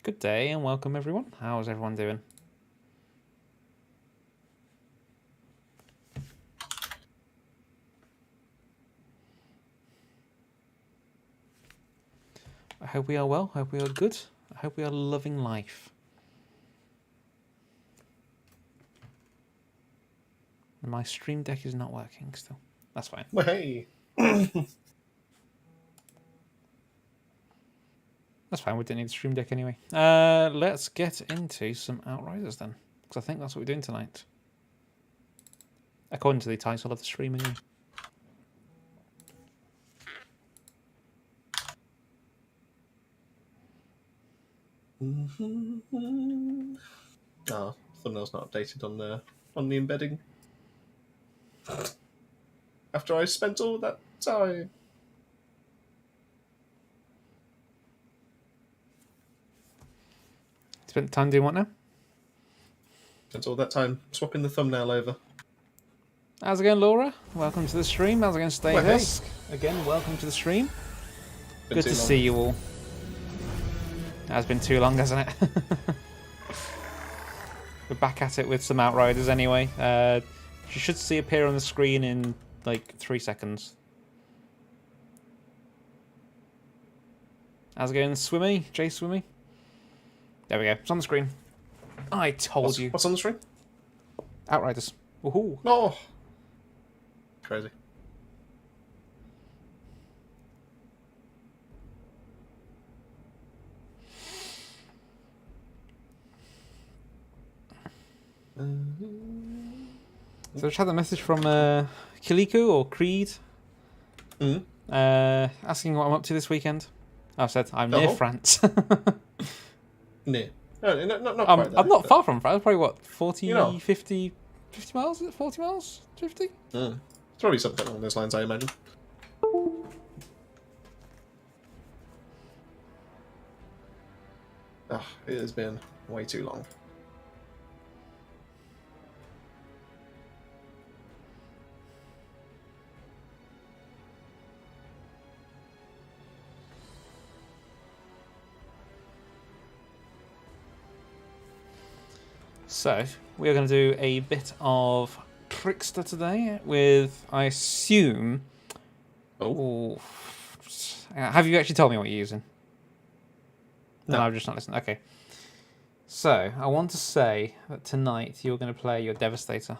Good day and welcome everyone. How's everyone doing? I hope we are well. I hope we are good. I hope we are loving life. And my stream deck is not working still. That's fine. Well, hey. That's fine. We didn't need the stream deck anyway. Let's get into some Outriders then. Because I think that's what we're doing tonight. According to the title of the stream anyway. Oh, thumbnail's not updated on the embedding. After I spent all that time. Spent time doing what now? Spent all that time swapping the thumbnail over. How's it going, Laura? Welcome to the stream. How's it going, Stay Well, hey. Husk? Again, welcome to the stream. Been Good too to long. see you all. It has been too long, hasn't it? We're back at it with some Outriders anyway. You should see appear on the screen in like 3 seconds. How's it going, Swimmy? Jay Swimmy? There we go. It's on the screen. I told you. What's on the screen? Outriders. Woohoo. Oh. Crazy. So I just had a message from Kiliku or Creed asking what I'm up to this weekend. I said, I'm near France. Near. No, not I'm quite there, not but- far from France. Probably what, 40, You know. 50 miles? Is it 40 miles? 50? It's probably something along those lines, I imagine. Oh, it has been way too long. So, we are going to do a bit of Trickster today with, I assume... Oh. Have you actually told me what you're using? No. I've just not listened. Okay. So, I want to say that tonight you're going to play your Devastator.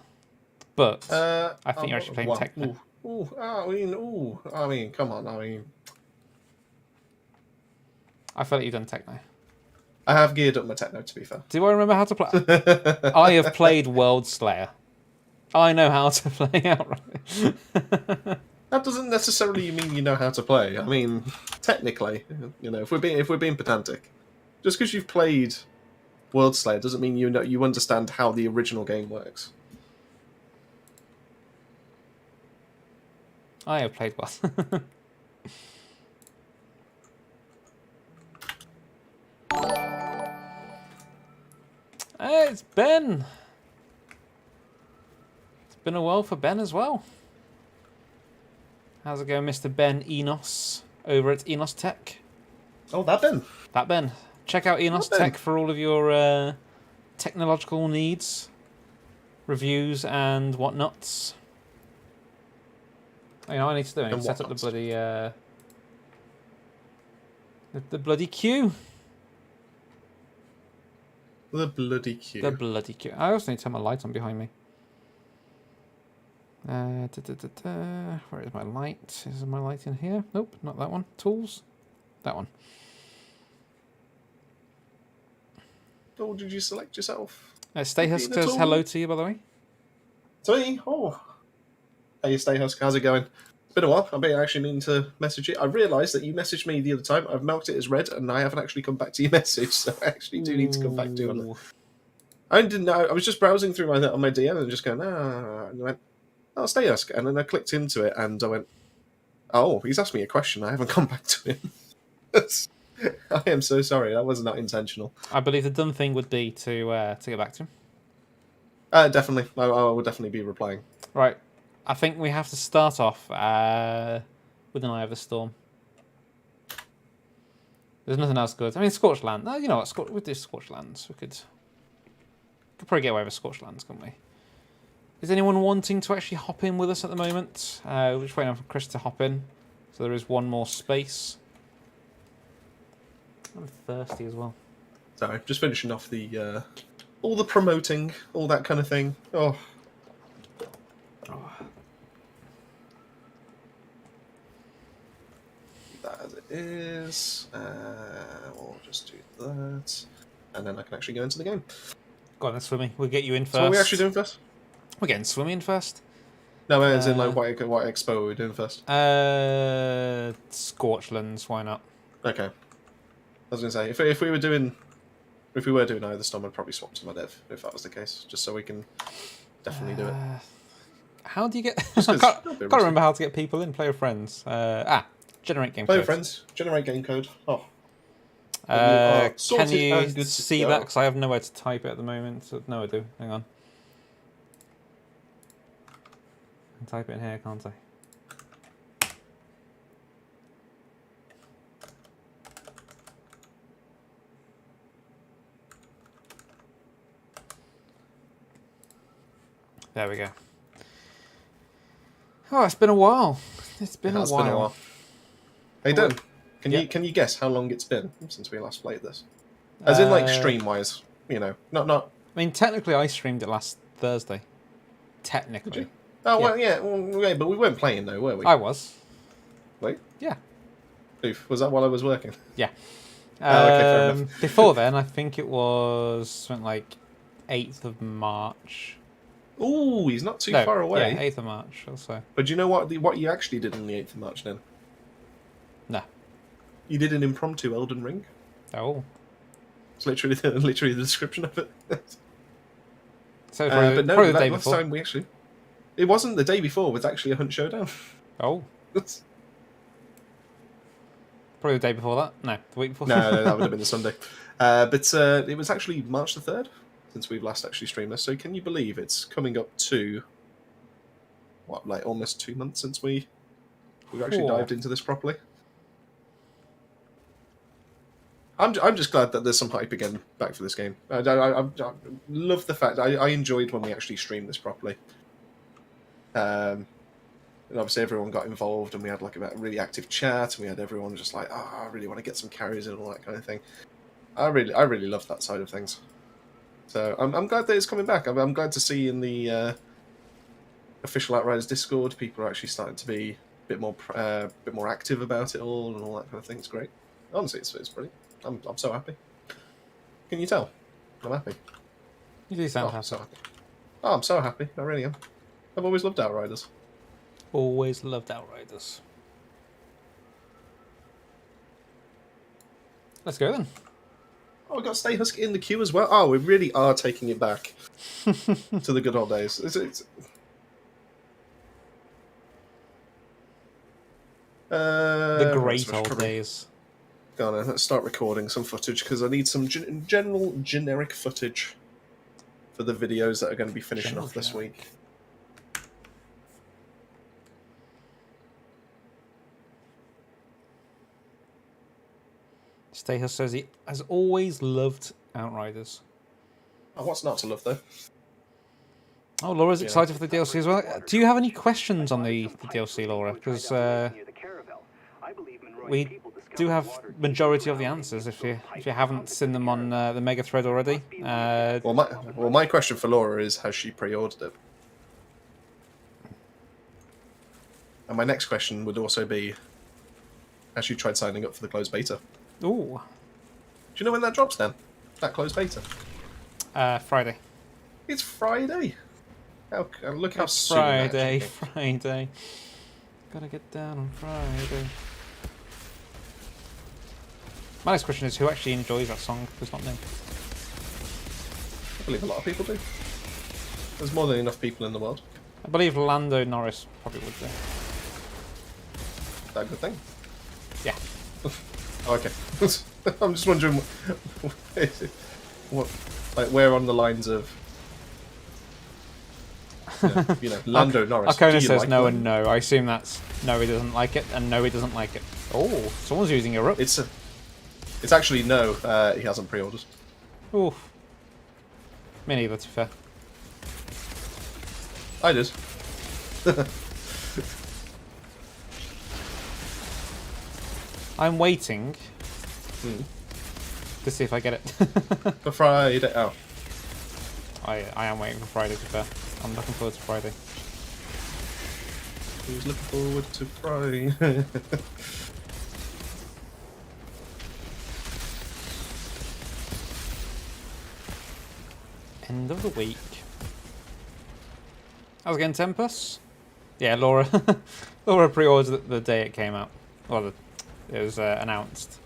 But I think you're actually playing what? Techno. I mean, come on. I mean, I feel like you've done Techno. I have geared up my techno, to be fair. Do I remember how to play? I have played WorldSlayer. I know how to play Outriders. That doesn't necessarily mean you know how to play. I mean, technically, you know, if we're being pedantic, just because you've played WorldSlayer doesn't mean you understand how the original game works. I have played well. Hey, it's Ben. It's been a while for Ben as well. How's it going, Mr. Ben Enos over at Enos Tech? Oh, that Ben. That Ben. Check out Enos That Ben. Tech for all of your technological needs, reviews, and whatnots. You know what I need to do? I need to And set up the whatnots. bloody the bloody queue. The bloody queue. The bloody queue. I also need to turn my light on behind me. Where is my light? Is my light in here? Nope, not that one. Tools. That one. Oh, did you select yourself? Stay Husk Being a says tool. hello to you, by the way. To me? Oh. Hey, Stay Husk, how's it going? It's been a while. I've been actually meaning to message you. I realised that you messaged me the other time. I've marked it as read, and I haven't actually come back to your message, so I actually do need to come back to you on it. Ooh. I didn't know. I was just browsing through on my DM and just going, and I went, oh, Stay Husk. And then I clicked into it, and I went, oh, he's asked me a question. I haven't come back to him. I am so sorry. That was not intentional. I believe the done thing would be to get back to him. Definitely. I will definitely be replying. Right. I think we have to start off with an Eye of the Storm. There's nothing else good. I mean, Scorched Land. No, you know what? We'd do Scorched Lands. We could probably get away with Scorched Lands, couldn't we? Is anyone wanting to actually hop in with us at the moment? We're just waiting for Chris to hop in. So there is one more space. I'm thirsty as well. Sorry, just finishing off the all the promoting, all that kind of thing. Oh. That as it is. We'll just do that. And then I can actually go into the game. Go on, then, Swimmy. We'll get you in first. So what are we actually doing first? We're getting Swimmy in first. No, as in like what expo are we doing first? Scorchlands, why not? Okay. I was gonna say if we were doing either Storm, I'd probably swap to my dev if that was the case, just so we can definitely do it. How do you get? I can't remember how to get people in. Play with friends. Generate game. Play code. with friends. Generate game code. Oh. Can you see that? Because I have nowhere to type it at the moment. So, no, I do. Hang on. I can type it in here, can't I? There we go. Oh, it's been a while. It's been a while. Hey, Dan, can you guess how long it's been since we last played this? As in, like, stream-wise, you know, not. I mean, technically, I streamed it last Thursday. Technically. Did you? Oh, yeah. Well, but we weren't playing, though, were we? I was. Wait? Yeah. Oof, was that while I was working? Yeah. Okay, fair enough. Before then, I think it was something like 8th of March. Ooh, he's not too far away. Yeah, 8th of March, also. But do you know what you actually did on the 8th of March, then? No. You did an impromptu Elden Ring. Oh. It's literally the description of it. So but no, probably the that day last before. time we actually... It wasn't the day before, it was actually a Hunt Showdown. Oh. Probably the day before that? No, the week before. No, that would have been the Sunday. But it was actually March the 3rd since we've last actually streamed this. So can you believe it's coming up to like almost 2 months since we've actually dived into this properly? I'm just glad that there's some hype again back for this game. I love the fact I enjoyed when we actually streamed this properly. And obviously everyone got involved, and we had like a really active chat, and we had everyone just like, I really want to get some carries and all that kind of thing. I really love that side of things. So I'm glad that it's coming back. I'm glad to see in the official Outriders Discord people are actually starting to be a bit more active about it all and all that kind of thing. It's great. Honestly, it's brilliant. I'm so happy. Can you tell? I'm happy. You do sound happy. I'm so happy. Oh, I'm so happy. I really am. I've always loved Outriders. Always loved Outriders. Let's go then. Oh, we got Stay Husky in the queue as well. Oh, we really are taking it back to the good old days. The great old days. Go on then, let's start recording some footage because I need some generic footage for the videos that are going to be finishing off this week. Stayhus says he has always loved Outriders. Oh, what's not to love though? Oh, Laura's excited for the DLC as well. Do you have any questions on the DLC, Laura? Because we do have majority of the answers if you haven't seen them on the mega thread already. Well, my question for Laura is, has she pre-ordered it? And my next question would also be, has she tried signing up for the closed beta? Ooh. Do you know when that drops then? That closed beta? Friday. It's Friday. Look how soon. Friday. Gotta get down on Friday. My next question is, who actually enjoys that song? It's not me. I believe a lot of people do. There's more than enough people in the world. I believe Lando Norris probably would do. Is that a good thing? Yeah. Oh, okay. I'm just wondering what, like, where on the lines of, Lando Norris. Arcona says like no and no. I assume that's no, he doesn't like it, and no, he doesn't like it. Oh, someone's using a rook. It's a. It's actually no. He hasn't pre-ordered. Oof. Me neither, to be fair. I did. I'm waiting to see if I get it. For Friday. Oh. I am waiting for Friday, to be fair. I'm looking forward to Friday. Who's looking forward to Friday? End of the week. How's it going, Tempest? Yeah, Laura. Laura pre-ordered the day it came out. Well, it was announced.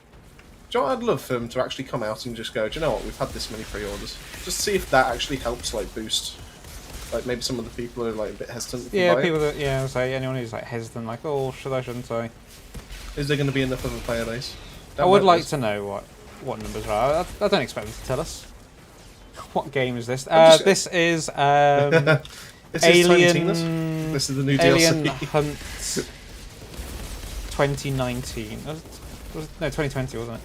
Do you know what I'd love for him to actually come out and just go, do you know what, we've had this many pre-orders. Just see if that actually helps, like, boost. Like, maybe some of the people are, like, a bit hesitant to Yeah, buy people it. that, yeah, say anyone who's, like, hesitant, like, oh, should I, shouldn't I? Is there going to be enough of a player base? I would like to know what numbers are. I don't expect them to tell us. What game is this? This is This is Tiny Alien. Tina's. This is the new Alien DLC. Hunt 2019. No, 2020, wasn't it?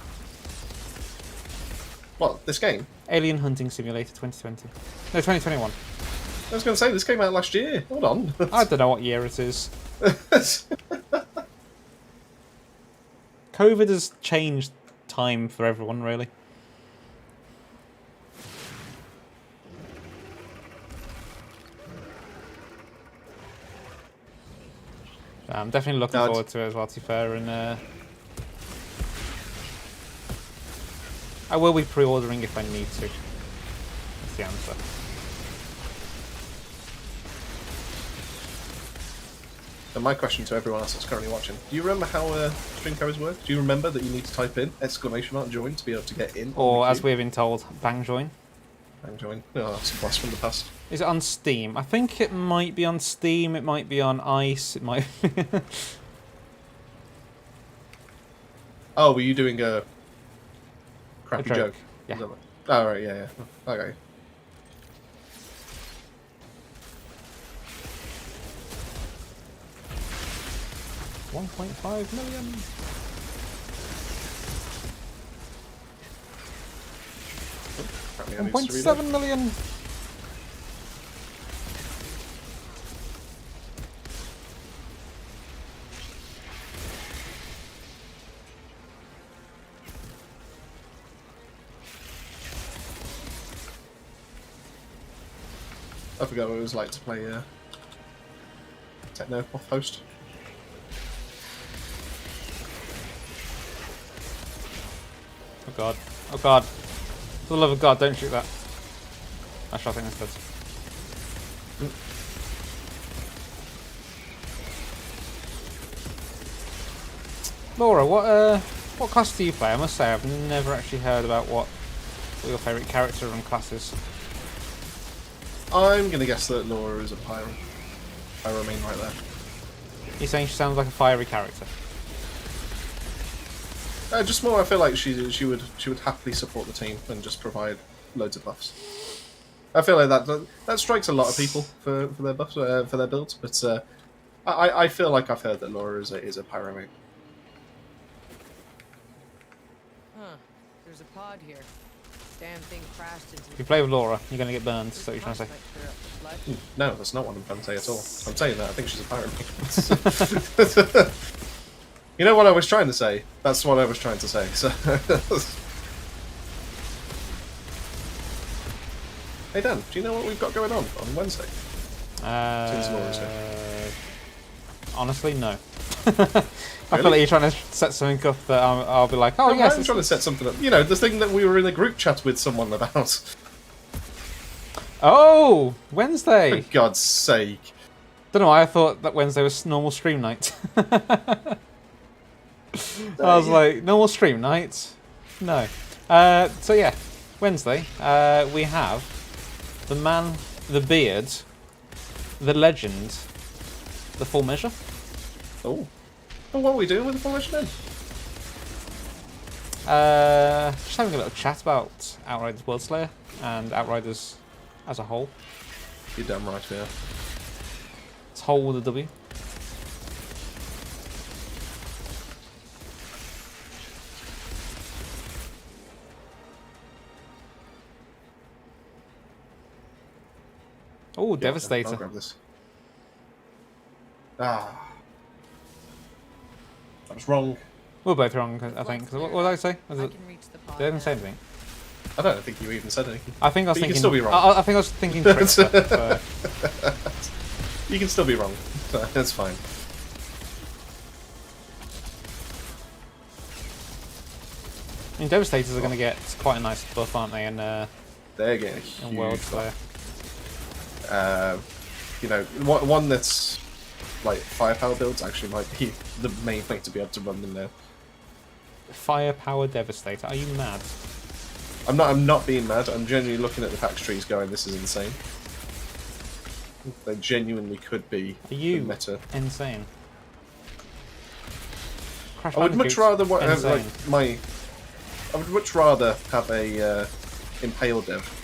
What, this game? Alien Hunting Simulator 2020. No, 2021. I was going to say, this came out last year. Hold on. I don't know what year it is. COVID has changed time for everyone, really. I'm definitely looking forward to it as well, to be fair, and I will be pre-ordering if I need to. That's the answer. And my question to everyone else that's currently watching, do you remember how string carriers work? Do you remember that you need to type in ! Join to be able to get in? Or, as we've been told, bang join. Bang join. Oh, that's a blast from the past. Is it on Steam? I think it might be on Steam, it might be on Ice, it might be... Oh, were you doing a crappy joke. joke? Yeah. Oh, right, yeah. Okay. $1.5 million. Apparently I need to read it. 1.7 million. I forgot what it was like to play Techno off host. Oh god. Oh god. For the love of God, don't shoot that. I shot it instead. Laura, what class do you play? I must say, I've never actually heard about what your favourite character and class is. I'm gonna guess that Laura is a pyro. Pyro main right there. You're saying she sounds like a fiery character? Just more. I feel like she would happily support the team and just provide loads of buffs. I feel like that strikes a lot of people for their buffs for their builds, but I feel like I've heard that Laura is a pyro main. Huh. There's a pod here. Damn thing crashed into If you play with Laura, you're going to get burned, so you're trying to say. No, that's not what I'm trying to say at all. I'm saying that I think she's a pyro main. You know what I was trying to say? That's what I was trying to say. So. Hey Dan, do you know what we've got going on Wednesday? Since Laura's here. Honestly, no. I feel like you're trying to set something up that I'll be like, oh No, yes. I'm trying to set something up. You know, the thing that we were in a group chat with someone about. Oh, Wednesday. For God's sake. Don't know why I thought that Wednesday was normal stream night. I was like, normal stream night? No. So yeah, Wednesday, we have the man, the beard, the legend, the full measure. Oh. Well, what are we doing with the full measure then? Just having a little chat about Outriders World Slayer and Outriders as a whole. You're damn right, yeah. It's whole with a W. Oh, I'll Devastator. grab this. Ah. I was wrong. We're both wrong, I think. What did I say? I can reach the pod Did I even now. say anything? I don't think you even said anything. I think I was But you thinking. can still be wrong. I think I was thinking Trickster. So. You can still be wrong. That's fine. I mean, Devastators are going to get quite a nice buff, aren't they? They're getting a In huge WorldSlayer. you know, one that's like firepower builds actually might be the main way to be able to run them now. Firepower Devastator. Are you mad? I'm not being mad. I'm genuinely looking at the patch trees going, this is insane. They genuinely could be Are you the meta. insane? Crash I would much Bandicoot's rather insane. I would much rather have a Impale dev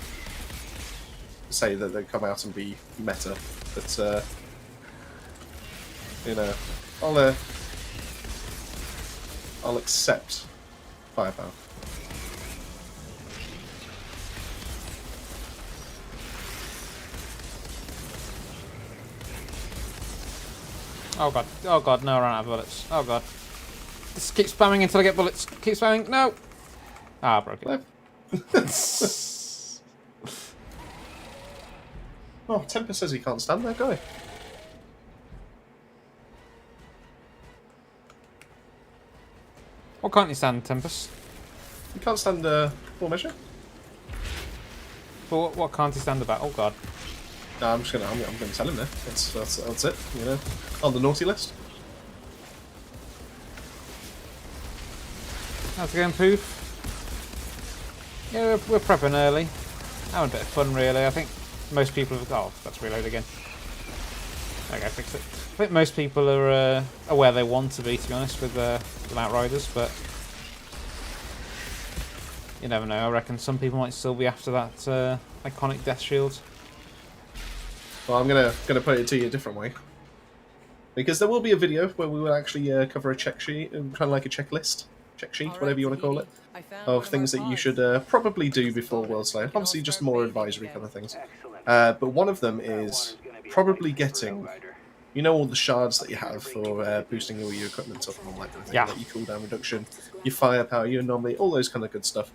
say that they come out and be meta, but you know, I'll accept firepower. Oh god, no, I ran out of bullets. Oh god. Just keep spamming until I get bullets. Keep spamming. No! Ah, I broke it. Oh, Temper says he can't stand that guy. What can't you stand, Tempest? He can't stand full measure. But what can't he stand about? Oh god. No, I'm gonna tell him now. That's it. You know, on the naughty list. How's it going, Poof? Yeah, we're prepping early. Having a bit of fun, really. I think most people have... Oh, let's reload again. There we go, fix it. I think most people are where they want to be honest, with Outriders, but... You never know. I reckon some people might still be after that iconic Death Shield. Well, I'm gonna put it to you a different way, because there will be a video where we will actually cover a check sheet, kind of like a checklist, check sheet, whatever you want to call it, of things that you should probably do before WorldSlayer. Obviously, just more advisory kind of things. But one of them is probably getting, you know, all the shards that you have for boosting all your equipment up and all that kind of thing, Yeah. like your cooldown reduction, your firepower, your anomaly, all those kind of good stuff.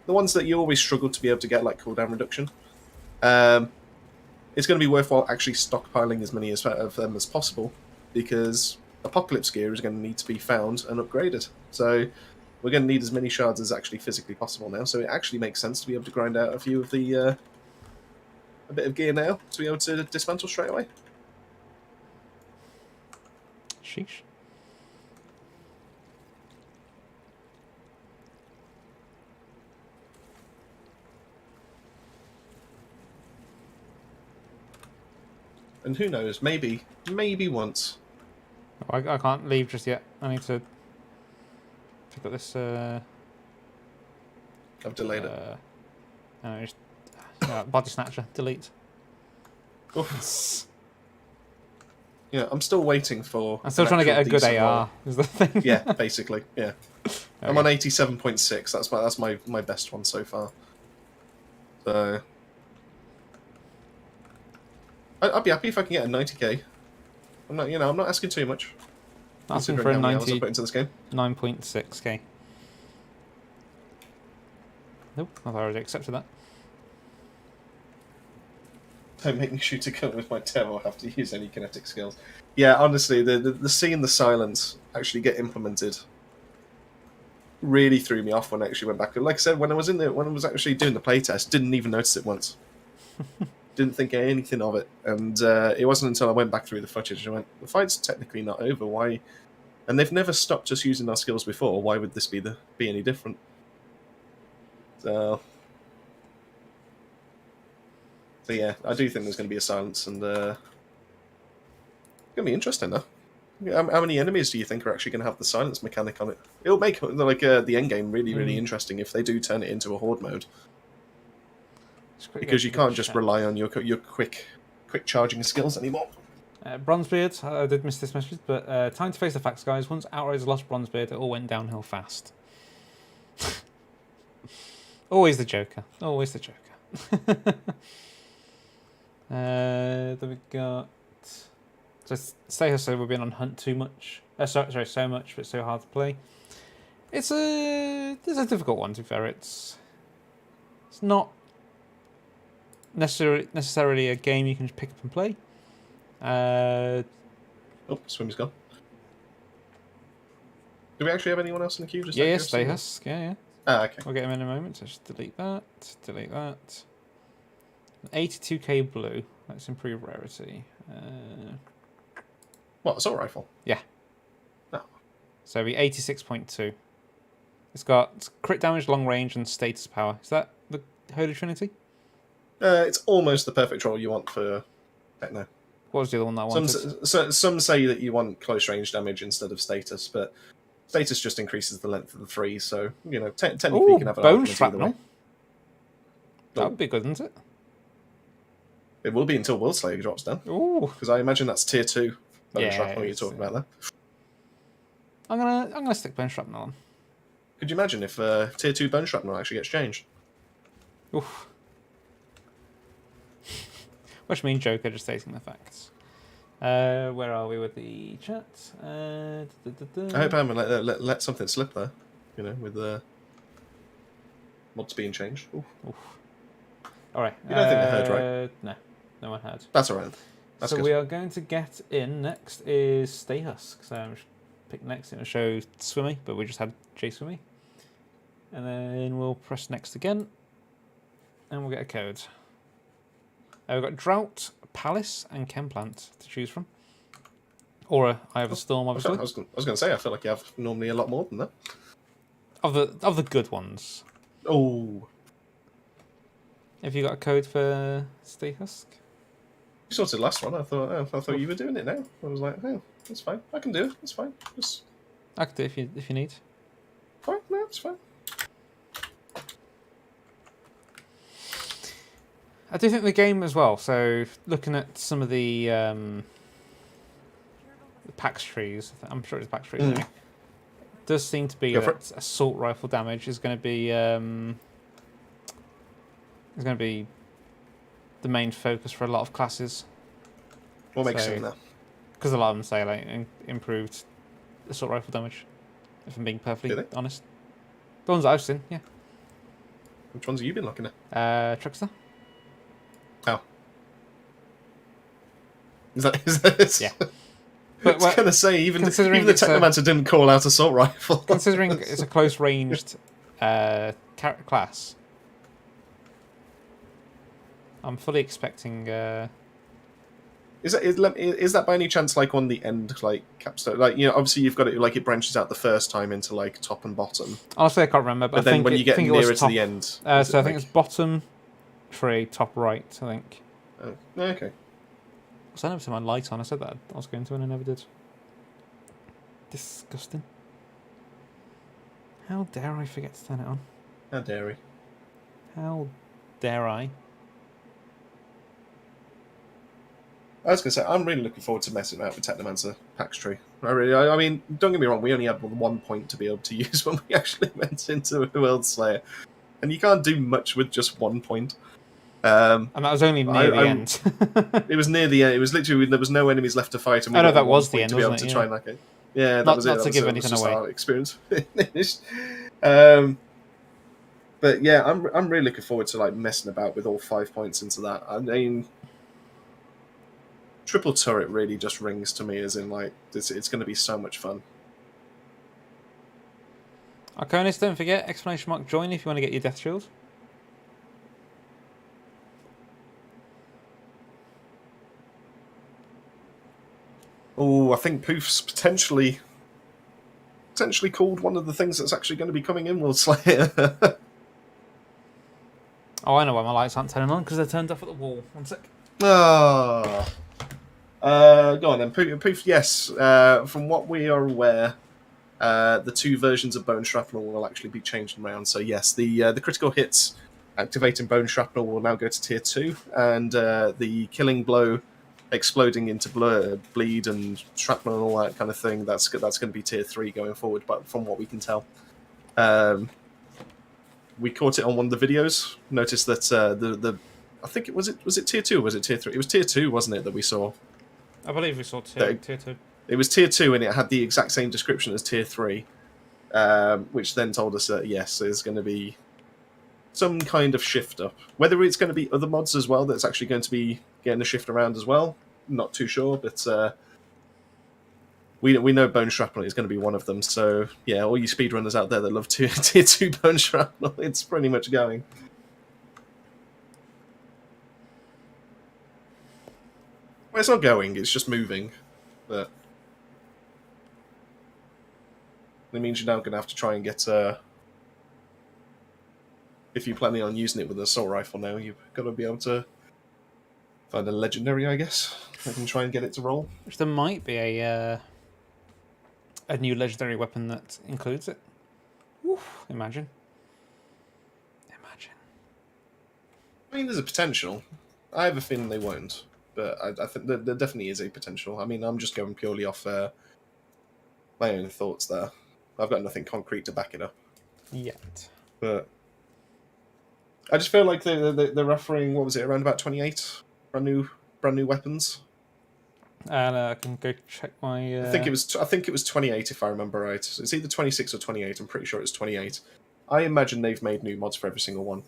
The ones that you always struggle to be able to get, like cooldown reduction. It's going to be worthwhile actually stockpiling as many of them as possible, because Apocalypse gear is going to need to be found and upgraded. So we're going to need as many shards as actually physically possible now. So it actually makes sense to be able to grind out a few of the a bit of gear now to be able to dismantle straight away. Sheesh. And who knows, maybe once. Oh, I can't leave just yet. I need to pick up this. I've delayed it. No, just body snatcher. Delete. Oof. Yeah, I'm still waiting for. I'm still trying to get a good AR. Is the thing? Yeah, basically, yeah. I'm on 87.6. That's my best one so far. So I'd be happy if I can get a 90k. I'm not asking too much. Asking considering for a how many hours I 90. put into this game. 9.6k. Nope, I thought I already accepted that. Don't make me shoot a gun with my tail or have to use any kinetic skills. Yeah, honestly, the sea and the silence actually get implemented really threw me off when I actually went back. Like I said, when I was actually doing the playtest, didn't even notice it once. Didn't think anything of it, and it wasn't until I went back through the footage and I went, the fight's technically not over. Why? And they've never stopped us using our skills before. Why would this be any different? So yeah, I do think there's going to be a silence, and it's going to be interesting though. How many enemies do you think are actually going to have the silence mechanic on it? It'll make the end game really interesting if they do turn it into a horde mode. Because you can't just rely on your quick charging skills anymore. Bronzebeard, I did miss this message, but time to face the facts, guys. Once Outriders lost Bronzebeard, it all went downhill fast. Always the Joker. Always the Joker. Then we got. So Stay Hustle, we've been on Hunt too much. Sorry, so much, but so hard to play. It's a difficult one, to be fair. It's not necessarily a game you can just pick up and play. Oh, Swim's gone. Do we actually have anyone else in the queue? Just Yeah, Stay Husk. Yeah. Ah, okay. We'll get him in a moment. So just delete that. Delete that. 82k blue. Let's improve rarity. What, assault rifle? Yeah. No. So it'll be 86.2. It's got crit damage, long range, and status power. Is that the Holy Trinity? It's almost the perfect roll you want for Techno. What was the other one that I wanted? Some say that you want close range damage instead of status, but status just increases the length of the freeze, so, you know, technically you can have an bone argument either way. shrapnel. That would be good, wouldn't it? It will be until WorldSlayer drops down. Ooh. Because I imagine that's tier 2 bone Yeah, shrapnel you're talking about there. I'm gonna stick bone shrapnel on. Could you imagine if tier 2 bone shrapnel actually gets changed? Oof. Which means Joker just stating the facts. Where are we with the chat? I hope I haven't let something slip there, you know, with the mods being changed. Oof. Alright. You don't think they heard, right? No. No one heard. That's alright. That's so good. we are going to get in next is Stay Husk. So I'm pick next and it'll show Swimmy, but we just had J Swimmy. And then we'll press next again. And we'll get a code. We've got Drought, Palace, and Chemplant to choose from. Or a Eye of the Storm, obviously. I was going to say, I feel like you have normally a lot more than that. Of the good ones. Oh. Have you got a code for Stay Husk? You sorted the last one. I thought you were doing it now. I was like, oh, that's fine. I can do it. It's fine. Just I can do it if you need. fine. No, it's fine. I do think the game as well. So looking at some of the PAX trees, I'm sure it's PAX trees. Anyway, does seem to be that assault rifle damage is going to be the main focus for a lot of classes. What makes you that? Because a lot of them say like improved assault rifle damage. If I'm being perfectly honest, the ones that I've seen, yeah. Which ones have you been looking at? Trickster. Oh. Is that Yeah. But I was going to say, even the Technomancer didn't call out assault rifle. Considering it's a close ranged class, I'm fully expecting. Is that by any chance like on the end, like capstone? Like, you know, obviously you've got it like it branches out the first time into like top and bottom. Honestly, I can't remember. But then when you get nearer to the end, so I think it's bottom tree, top right. I think. Oh, okay. So I never turned my light on. I said that I was going to, and I never did. Disgusting. How dare I forget to turn it on? How dare we? How dare I? I was going to say, I'm really looking forward to messing about with Technomancer PAX tree. I mean, don't get me wrong, we only had 1 point to be able to use when we actually went into WorldSlayer. And you can't do much with just 1 point. And that was only near the end. It was near the end. It was literally, there was no enemies left to fight. And I know that was the end, to be able wasn't to it? try and like it. Yeah, that not, was not it. to give anything away. Our experience. But yeah, I'm really looking forward to like messing about with all 5 points into that. I mean, triple turret really just rings to me as in like it's going to be so much fun. Arconis, don't forget ! join if you want to get your death shield. Oh, I think Poof's potentially called one of the things that's actually going to be coming in WorldSlayer. Oh, I know why my lights aren't turning on, because they're turned off at the wall. 1 sec. Go on then, Poof. Yes, from what we are aware, the 2 versions of Bone Shrapnel will actually be changed around. So yes, the critical hits activating Bone Shrapnel will now go to tier 2, and the killing blow exploding into bleed and shrapnel and all that kind of thing, that's going to be tier 3 going forward, but from what we can tell. We caught it on one of the videos, noticed that the I think it was tier 2 or was it tier 3? It was tier 2, wasn't it, that we saw? I believe we saw tier 2. It was tier 2 and it had the exact same description as tier 3, which then told us that yes, there's going to be some kind of shift up. Whether it's going to be other mods as well that's actually going to be getting a shift around as well, not too sure, but we know Bone Shrapnel is going to be one of them. So yeah, all you speedrunners out there that love tier 2 Bone Shrapnel, it's pretty much going. Well, it's not going, it's just moving, but it means you're now going to have to try and get if you're planning on using it with an assault rifle now, you've got to be able to find a legendary, I guess, and can try and get it to roll. Which there might be a new legendary weapon that includes it. Oof, imagine. I mean, there's a potential. I have a feeling they won't, but I think there definitely is a potential. I mean, I'm just going purely off my own thoughts there. I've got nothing concrete to back it up yet. But I just feel like they're offering, what was it, around about 28 brand new weapons. And I can go check my. I think it was 28 if I remember right. It's either 26 or 28. I'm pretty sure it's 28. I imagine they've made new mods for every single one.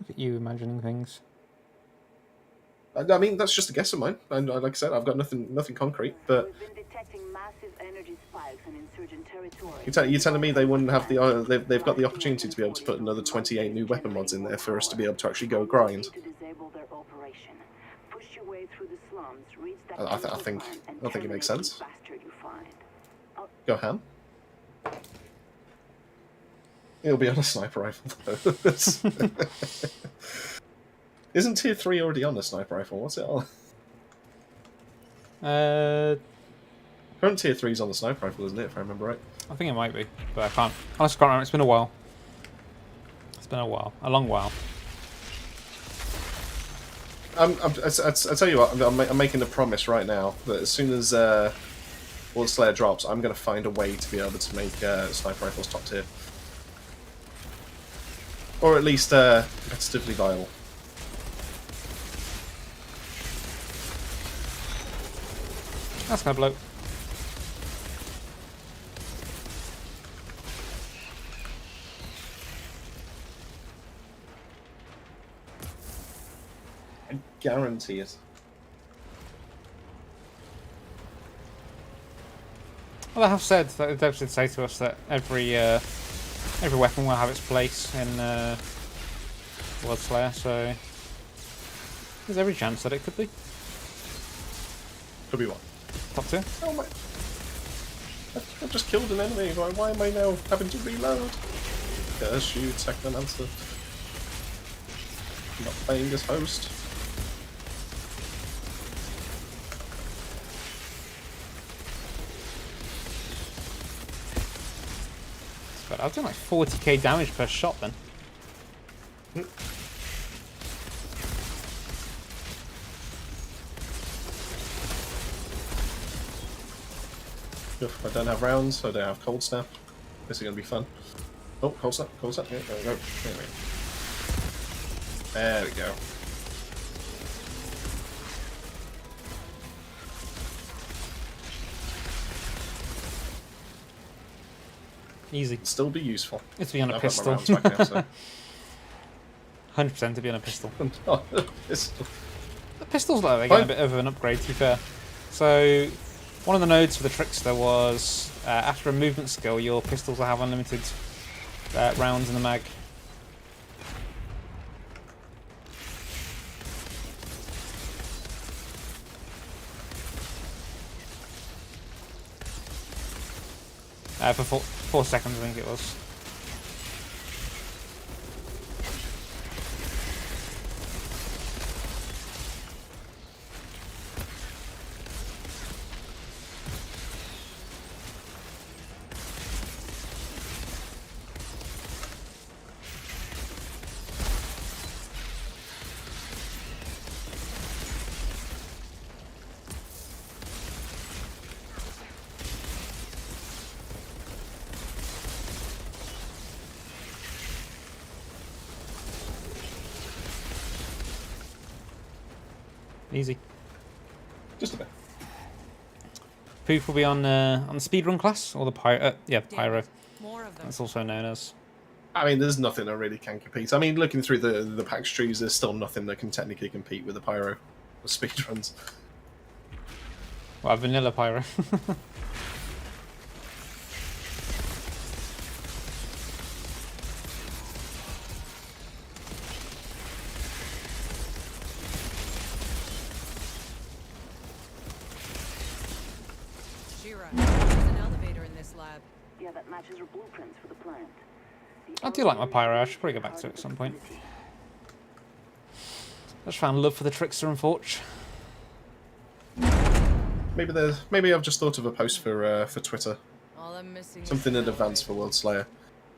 Look at you imagining things. I mean, that's just a guess of mine. And like I said, I've got nothing concrete. But We've been detecting massive energy spikes in insurgent territory. you're telling me they wouldn't have they've got the opportunity to be able to put another 28 new weapon mods in there for us to be able to actually go grind? To disable their operation. Push your way through the slums, reach that I think it makes sense. bastard you find. Go ham. It'll be on a sniper rifle though. Isn't tier 3 already on a sniper rifle? What's it on? Current tier 3 is on the sniper rifle, isn't it? If I remember right. I think it might be, but I can't. Honestly, can't remember. It's been a while. A long while. I tell you what, I'm making a promise right now that as soon as WorldSlayer drops, I'm going to find a way to be able to make sniper rifles top tier, or at least competitively viable. That's gonna blow. I guarantee it. Well, I have said that the devs did say to us that every weapon will have its place in WorldSlayer, so there's every chance that it could be Could be one. top tier. Oh my! I've just killed an enemy. Why am I now having to reload? Curse you, Technomancer. I'm not playing as host. But I was doing like 40k damage per shot then. I don't have rounds, so I don't have cold snap. This is going to be fun. Oh, cold snap, cold snap. Yeah, there we go. There we go. Easy. Still be useful. It's to be on a I've got my pistol. rounds back now, so. 100% to be on a pistol. Oh, pistol. The pistols, though, they get a bit of an upgrade, to be fair. So, one of the nodes for the Trickster was, after a movement skill, your pistols will have unlimited rounds in the mag. For 4 seconds, I think it was. Easy. Just a bit. Poof will be on the speedrun class, or the pyro. Yeah, Damn pyro. it. More of them. That's also known as. I mean, there's nothing that really can compete. I mean, looking through the PAX trees, there's still nothing that can technically compete with the pyro or speedruns. Well, vanilla pyro. Shira, there's an elevator in this lab. Yeah, that matches our blueprints for the plant. I do like my pyro. I should probably go back to it at some point. I just found love for the trickster and forge. Maybe I've just thought of a post for Twitter. All I'm missing is Something in an advance for elevator. WorldSlayer,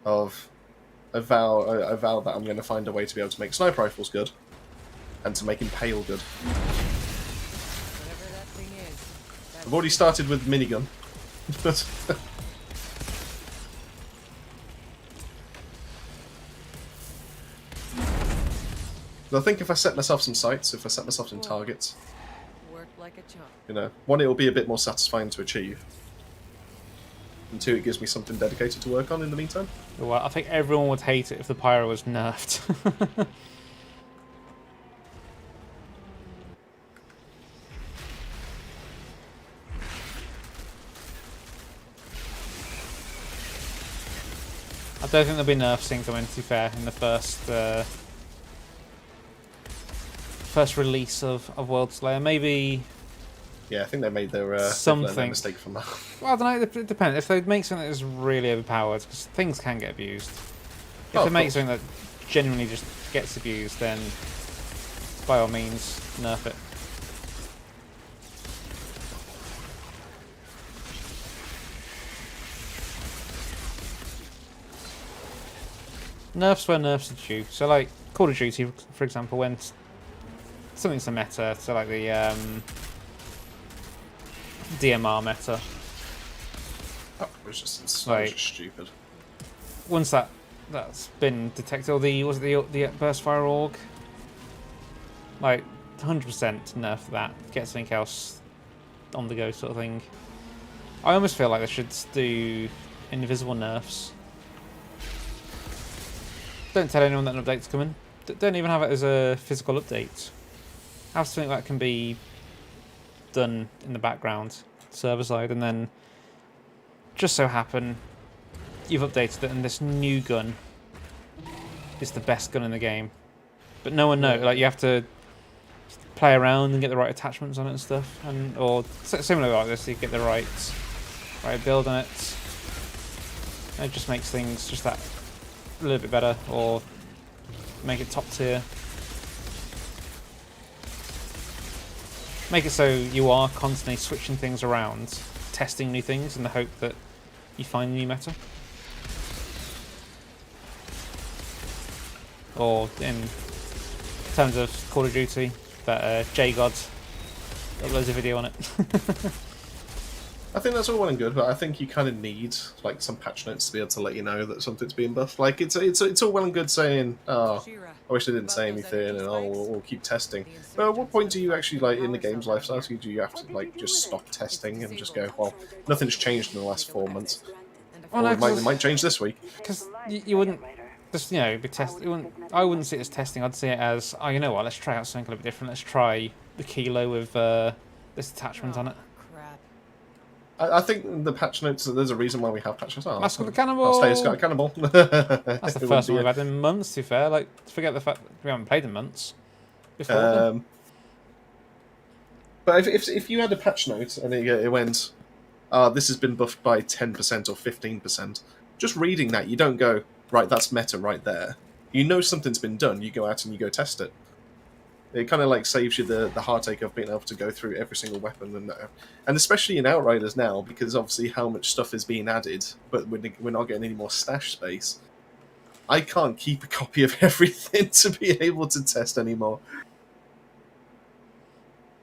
of a vow that I'm going to find a way to be able to make sniper rifles good, and to make Impale good. Whatever that thing is. I've already started with minigun, but I think if I set myself some sights, if I set myself some targets, Worked like a chump. you know, one, it will be a bit more satisfying to achieve, and two, it gives me something dedicated to work on in the meantime. Well, I think everyone would hate it if the pyro was nerfed. I don't think there'll be nerfs incoming, to be fair, in the first release of WorldSlayer. Maybe. Yeah, I think they made their Something. mistake from that. Well, I don't know. It depends. If they make something that's really overpowered, because things can get abused. If Oh, they of make course. something that genuinely just gets abused, then by all means, nerf it. Nerfs where nerfs are due. So, like Call of Duty, for example, when something's a meta, so like the DMR meta. That was just Like- stupid. Once that's been detected, or the burst fire org, like 100% nerf that. Get something else on the go, sort of thing. I almost feel like they should do invisible nerfs. Don't tell anyone that an update's coming. Don't even have it as a physical update. Have something that can be done in the background, server side, and then just so happen you've updated it and this new gun is the best gun in the game. But no one knows. Like, you have to play around and get the right attachments on it and stuff, and or similar like this, you get the right build on it. And it just makes things just that a little bit better, or make it top tier. Make it so you are constantly switching things around, testing new things in the hope that you find new meta. Or in terms of Call of Duty, that J-God uploads a video on it. I think that's all well and good, but I think you kind of need like some patch notes to be able to let you know that something's being buffed. Like it's all well and good saying, "Oh, Shira, I wish they didn't say about those anything," energy and "Oh, spikes? we'll keep testing." The But at what point do you insurgents actually, have like in the power game's cell life down cycle, do you have to like just stop testing and just go, disabled. "Well, nothing's changed in the last 4 months," And a Well, or no, it might change this week. Because you wouldn't just, you know, be test. I wouldn't see it as testing. I'd see it as, oh, you know what? Let's try out something a little bit different. Let's try the kilo with this attachment on it. crap. I think the patch notes. There's a reason why we have patch notes. Oh, Mask of the I'll Cannibal. stay as Scott Cannibal. That's the first one we've had in months. To be fair, like forget the fact that we haven't played in months before. Then. But if you had a patch note and it went, this has been buffed by 10% or 15%, just reading that, you don't go, right, that's meta right there. You know something's been done, you go out and you go test it. It kind of like saves you the heartache of being able to go through every single weapon, and especially in Outriders now, because obviously how much stuff is being added, but we're not getting any more stash space. I can't keep a copy of everything to be able to test anymore.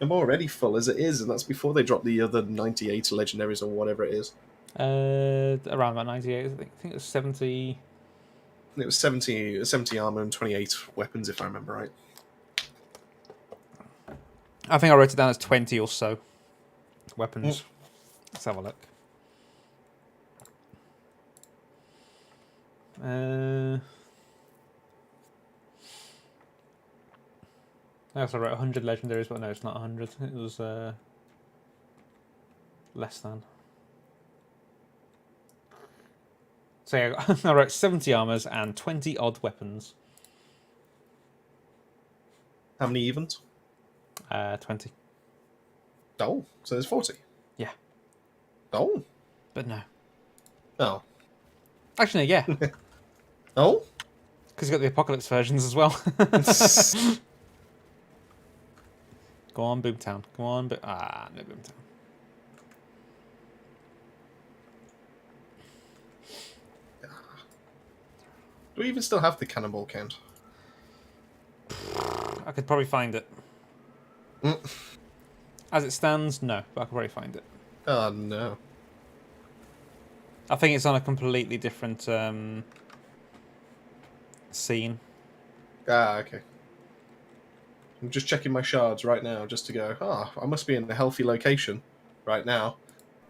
I'm already full as it is, and that's before they drop the other 98 legendaries or whatever it is. Around about 98, I think it was 70. It was 70 armor and 28 weapons, if I remember right. I think I wrote it down as 20 or so weapons. Let's have a look. I also wrote 100 legendaries, but no, it's not 100. It was less than. So yeah, I wrote 70 armors and 20 odd weapons. How many evens? 20. Oh, so there's 40. Yeah. Oh. But no. Oh. Actually, yeah. Oh? Because you've got the Apocalypse versions as well. Go on, Boomtown. Go on, no Boomtown. Do we even still have the cannonball count? I could probably find it. As it stands, no, but I could probably find it. Oh, no. I think it's on a completely different scene. Ah, okay. I'm just checking my shards right now just to go, I must be in a healthy location right now.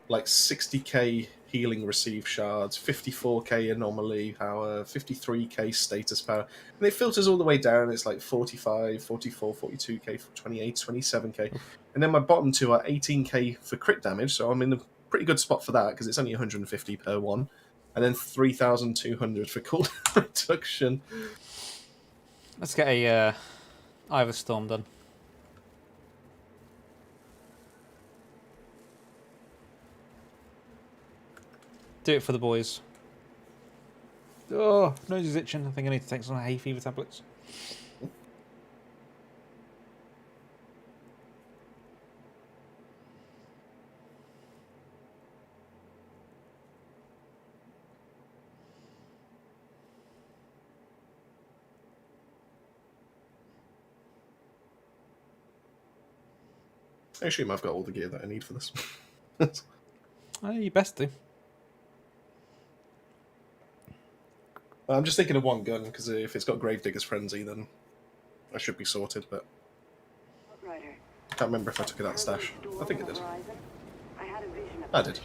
Like 60k healing received shards, 54k anomaly power, 53k status power. And it filters all the way down. It's like 45, 44, 42k, 28, 27k. And then my bottom two are 18k for crit damage, so I'm in a pretty good spot for that because it's only 150 per one. And then 3,200 for cooldown reduction. Let's get a Eye of the Storm done. Do it for the boys. Oh, nose is itching. I think I need to take some hay fever tablets. I assume I've got all the gear that I need for this. You best do. I'm just thinking of one gun, because if it's got Gravedigger's Frenzy, then I should be sorted, but Outrider. I can't remember if I took it out of the stash. I think it did. I had a vision of I did.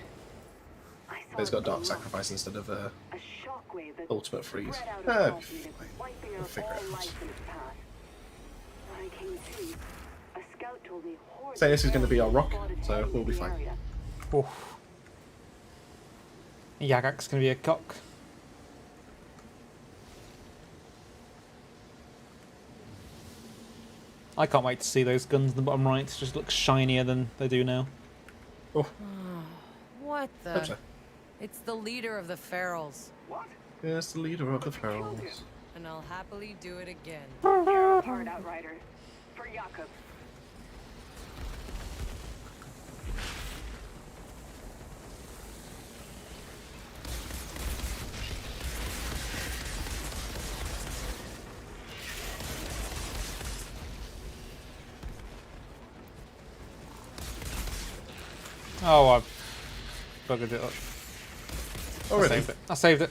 I saw But it's got Dark something Sacrifice instead of a shockwave that Ultimate Freeze. spread out Ah, across me, wiping we'll out figure all it out. life in its path. When I came to, a scout told me hordes Say this is of going to be our rock, spotted so enemies we'll be in the fine. area. Oof. Yagak's gonna be a cock. I can't wait to see those guns in the bottom right. It just looks shinier than they do now. Oh, What hope the? so. It's the leader of the ferals, Yeah, it's the leader of the Ferals. and I'll happily do it again. Tear apart, Outrider. For Jakob. Oh, I've buggered it up. Oh, I really? saved it. I saved it.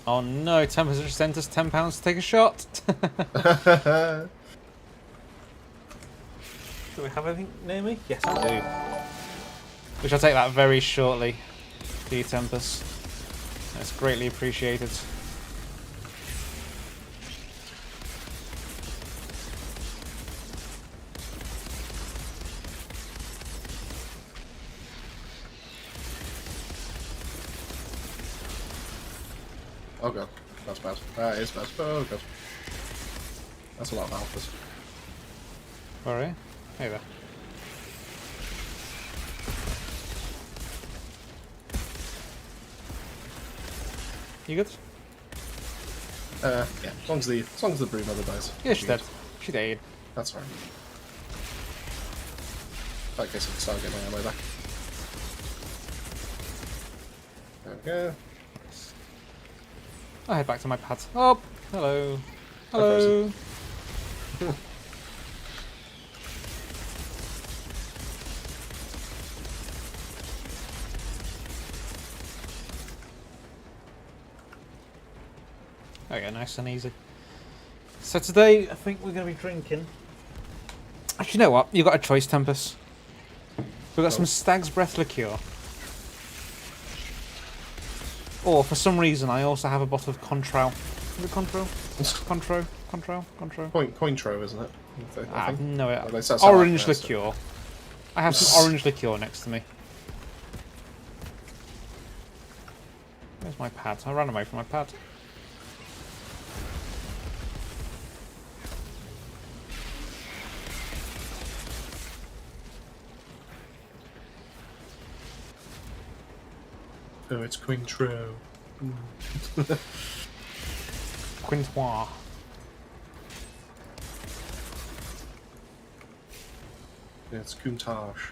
Oh no, Tempest just sent us £10 to take a shot. Do we have anything near me? Yes, I do. We shall take that very shortly. The Tempest. That's greatly appreciated. Oh god, that's bad. That is bad. Oh god. That's a lot of alphas. Alright. Hey there. You good? Yeah, as long as the brood mother dies. Yeah, she's dead. She died. That's right. I guess I can start getting my ammo back. There we go. I'll head back to my pad. Oh, hello. Hello. Okay, nice and easy. So today, I think we're going to be drinking. Actually, you know what? You've got a choice, Tempest. We've got some Stag's Breath liqueur. Or, for some reason, I also have a bottle of Contrail. Is it Contrail? Contrail? Cointreau, isn't it? I have no idea. Well, that's how I Orange pronounce it. liqueur. I have some orange liqueur next to me. Where's my pad? I ran away from my pad. Oh, it's Cointreau. Quintois. Yeah, it's Countach.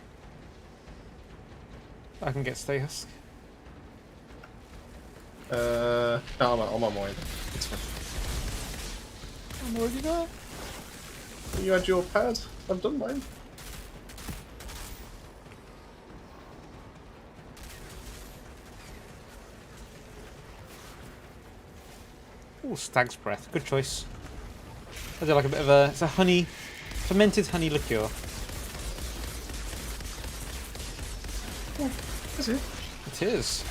I can get Stay Husk. No, I'm on my way. It's fine. I'm already there. You had your pad? I've done mine. Ooh, Stag's Breath. Good choice. I do like a bit of a... It's a honey... Fermented honey liqueur. Is it? It is.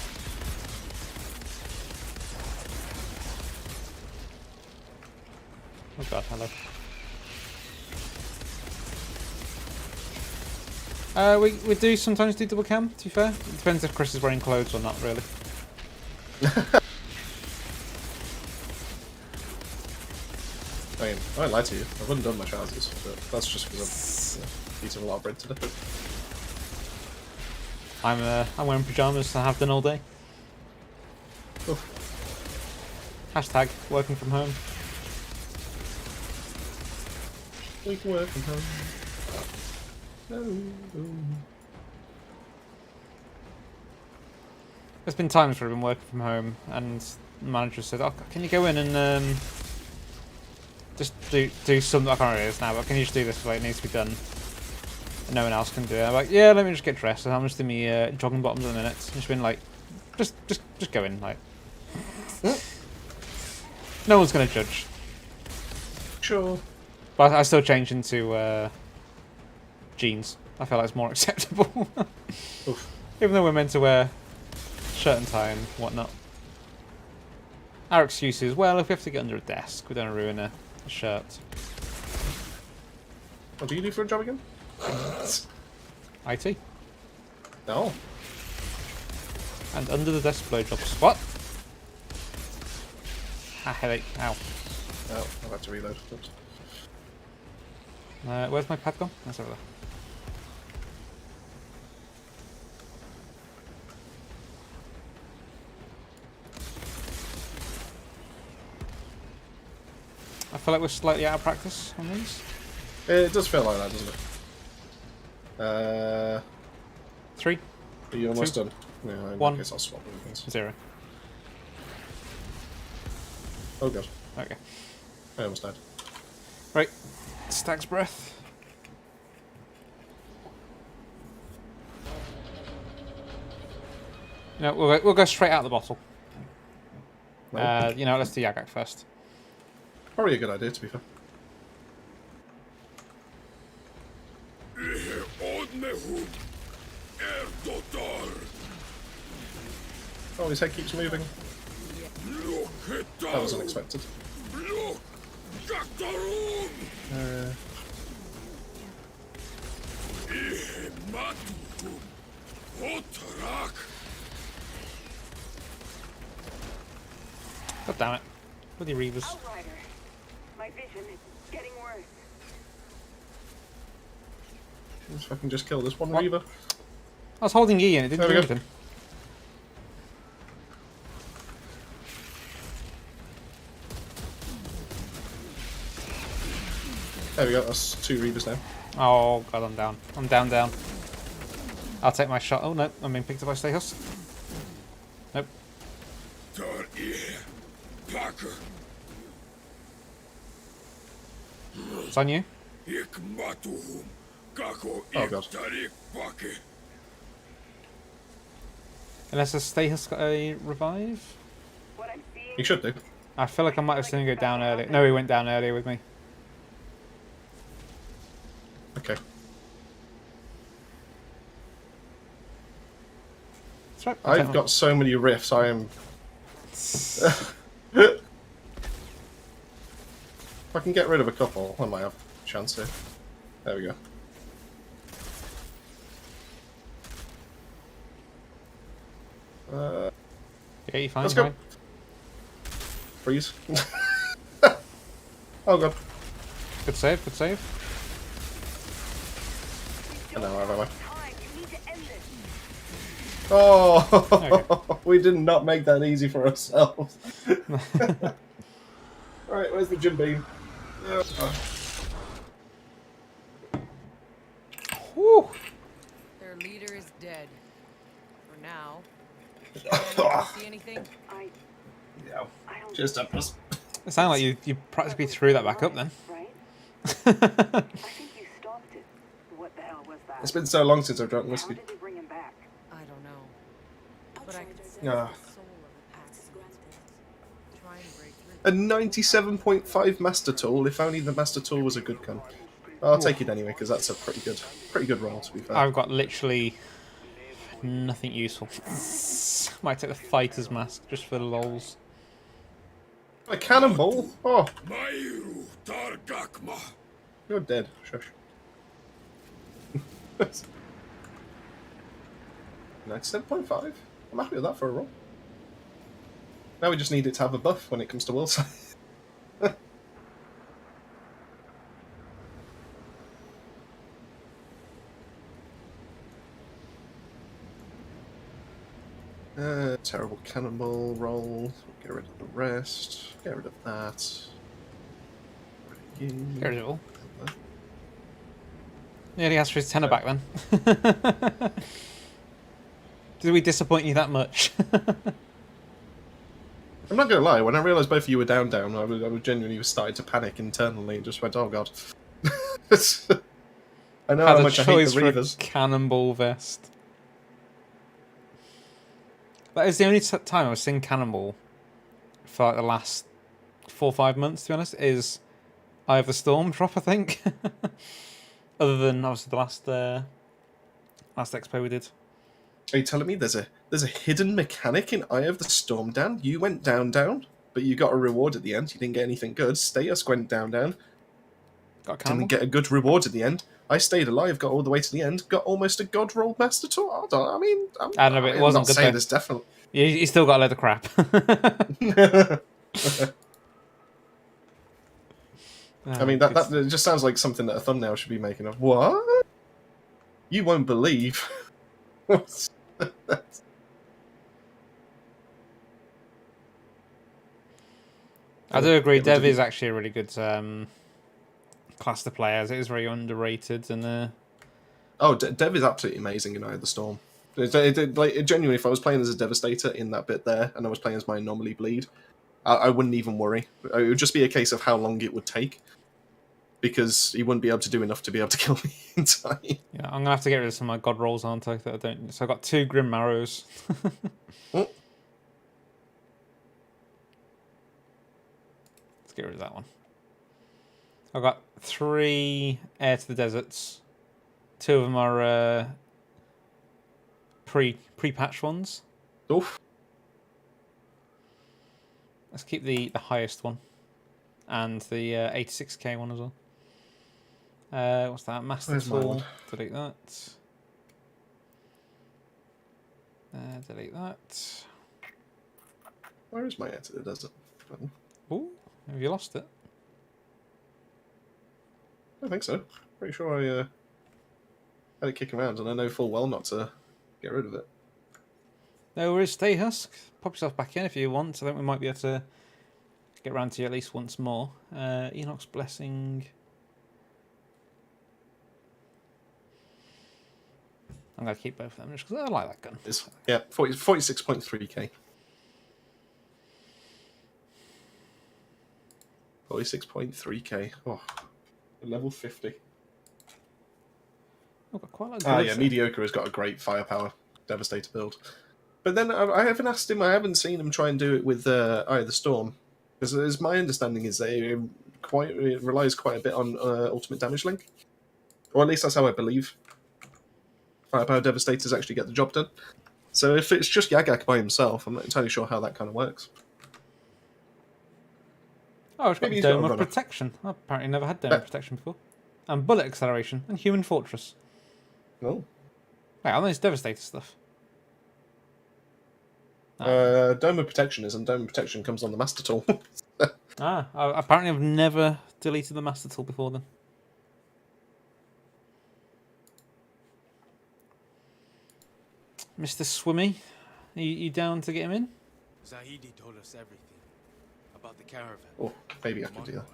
Oh god, hello. We do sometimes do double cam, to be fair. It depends if Chris is wearing clothes or not, really. I mean, I won't lie to you. I wouldn't done my trousers, but that's just because I'm eating a lot of bread today. I'm wearing pyjamas and have done all day. Oh. Hashtag working from home. We can work from home. No. There's been times where I've been working from home and the manager said, "Oh, can you go in and just do something?" I can't remember what it is now, but can you just do this? Like, it needs to be done. And no one else can do it. I'm like, yeah, let me just get dressed. I'm just in my jogging bottoms in a minute. And she's been like, just go in, like. No one's gonna judge. Sure. But I still change into jeans. I feel like it's more acceptable. Oof. Even though we're meant to wear shirt and tie and whatnot. Our excuse is, well, if we have to get under a desk, we don't want to ruin a shirt. What do you do for a job again? IT. No. And under the desk blowjobs. What? Ah, headache. Ow. Oh, I've had to reload. Oops. Where's my pad gone? That's over there. I feel like we're slightly out of practice on these. It does feel like that, doesn't it? 3, Are you almost 2, done? Yeah, in 1, that case I'll swap with things. 0. Oh god, Okay. I almost died. Right. Stag's Breath. No, we'll go straight out the bottle. No. You know, let's do Yagak first. Probably a good idea, to be fair. Oh, his head keeps moving. That was unexpected. God damn it. Bloody Reavers. Outrider. My vision is getting worse. If I can just kill this one What? Reaver. I was holding E and it didn't There do we go. anything. There we go, that's 2 Reavers now. Oh god, I'm down. I'm down. I'll take my shot. Oh no, I'm being picked up by Stay Husk. Nope. It's on you. Oh god. Unless a Stay Husk got a revive. What I'm seeing He should do. I feel like I might have seen him go down earlier. No, he went down earlier with me. Okay. That's right. I've got so many riffs, I am... If I can get rid of a couple, I might have a chance here. There we go. Yeah, you fine. Let's go. Fine. Freeze. Oh god. Good save. Good save. I know, have I? Time. You need to end this. Oh, we did not make that easy for ourselves. Alright, where's the Jim Beam? Whew. Their leader is dead. For now. Dan, you see anything? Yeah, I don't just up us. It sounded like you practically threw that back up then. Right? I think you stopped it. What the hell was that? It's been so long since I've drunk How whiskey. did they bring him back? I don't know. But I can sense Ah. the soul of an accident. Try and break through. A 97.5 Master Tool, if only the Master Tool was a good gun. I'll take it anyway, because that's a pretty good roll, to be fair. I've got literally nothing useful. Might take the fighter's mask just for the lols. A cannonball? Oh, Mayu Targakma. you're dead. Shush. 97.5? I'm happy with that for a roll. Now we just need it to have a buff when it comes to WorldSlayer. Terrible cannonball roll. Get rid of the rest. Get rid of that. Get rid of it all. Nearly asked for his tenner back then. Did we disappoint you that much? I'm not gonna lie, when I realised both of you were down, I was genuinely starting to panic internally and just went, oh god. I know Had how a much I hate choice the for a Reavers. cannonball vest. That is the only time I've seen cannonball for like the last 4 or 5 months, to be honest, is Eye of the Storm drop, I think. Other than obviously the last expo we did. Are you telling me there's a hidden mechanic in Eye of the Storm, Dan? You went down, but you got a reward at the end. You didn't get anything good. Status went down. Got a Didn't cannonball? get a good reward at the end. I stayed alive, got all the way to the end, got almost a god rolled master tool. I mean, I don't know, but it wasn't not good saying though. this definitely. You still got a load of crap. I mean, that it just sounds like something that a thumbnail should be making of. What? You won't believe. I do agree. Get rid of Dev the- is actually a really good class to play as. It is very underrated and. Oh, Dev is absolutely amazing in Eye of the Storm. Genuinely, if I was playing as a Devastator in that bit there, and I was playing as my Anomaly Bleed, I wouldn't even worry. It would just be a case of how long it would take, because he wouldn't be able to do enough to be able to kill me in time. Yeah, I'm gonna have to get rid of some of my god rolls, aren't I? That I don't. So I got 2 Grim Marrows. Oh. Let's get rid of that one. I've got 3 Air to the Deserts. 2 of them are pre-patch ones. Oof. Let's keep the highest one, and the 86k one as well. What's that? Master Where's my Tool. one? Delete that. Delete that. Where is my Air to the Desert button? Ooh, have you lost it? I don't think so. Pretty sure I had it kicking around, and I know full well not to get rid of it. No worries, stay Husk. Pop yourself back in if you want. I think we might be able to get around to you at least once more. Enoch's Blessing. I'm going to keep both of them just because I like that gun. Yeah, 46.3k. 46.3k. Oh, level 50. I've got quite a lot of Ah, bullets yeah, there. Mediocre has got a great firepower Devastator build. But then I haven't asked him, I haven't seen him try and do it with Eye of the Storm. As my understanding is that it relies quite a bit on ultimate damage link, or at least that's how I believe. Firepower Devastators actually get the job done. So if it's just Yagak by himself, I'm not entirely sure how that kind of works. Oh, it's got Maybe he's got Dome a of runner. Protection. I've apparently never had Dome of Protection before. And Bullet Acceleration and Human Fortress. Oh. Wait, on this Devastator stuff. Dome of Protection isn't. Dome of Protection comes on the Master Tool. Apparently I've never deleted the Master Tool before then. Mr. Swimmy, you down to get him in? Zahidi told us everything about the caravan. Oh, maybe I could do that.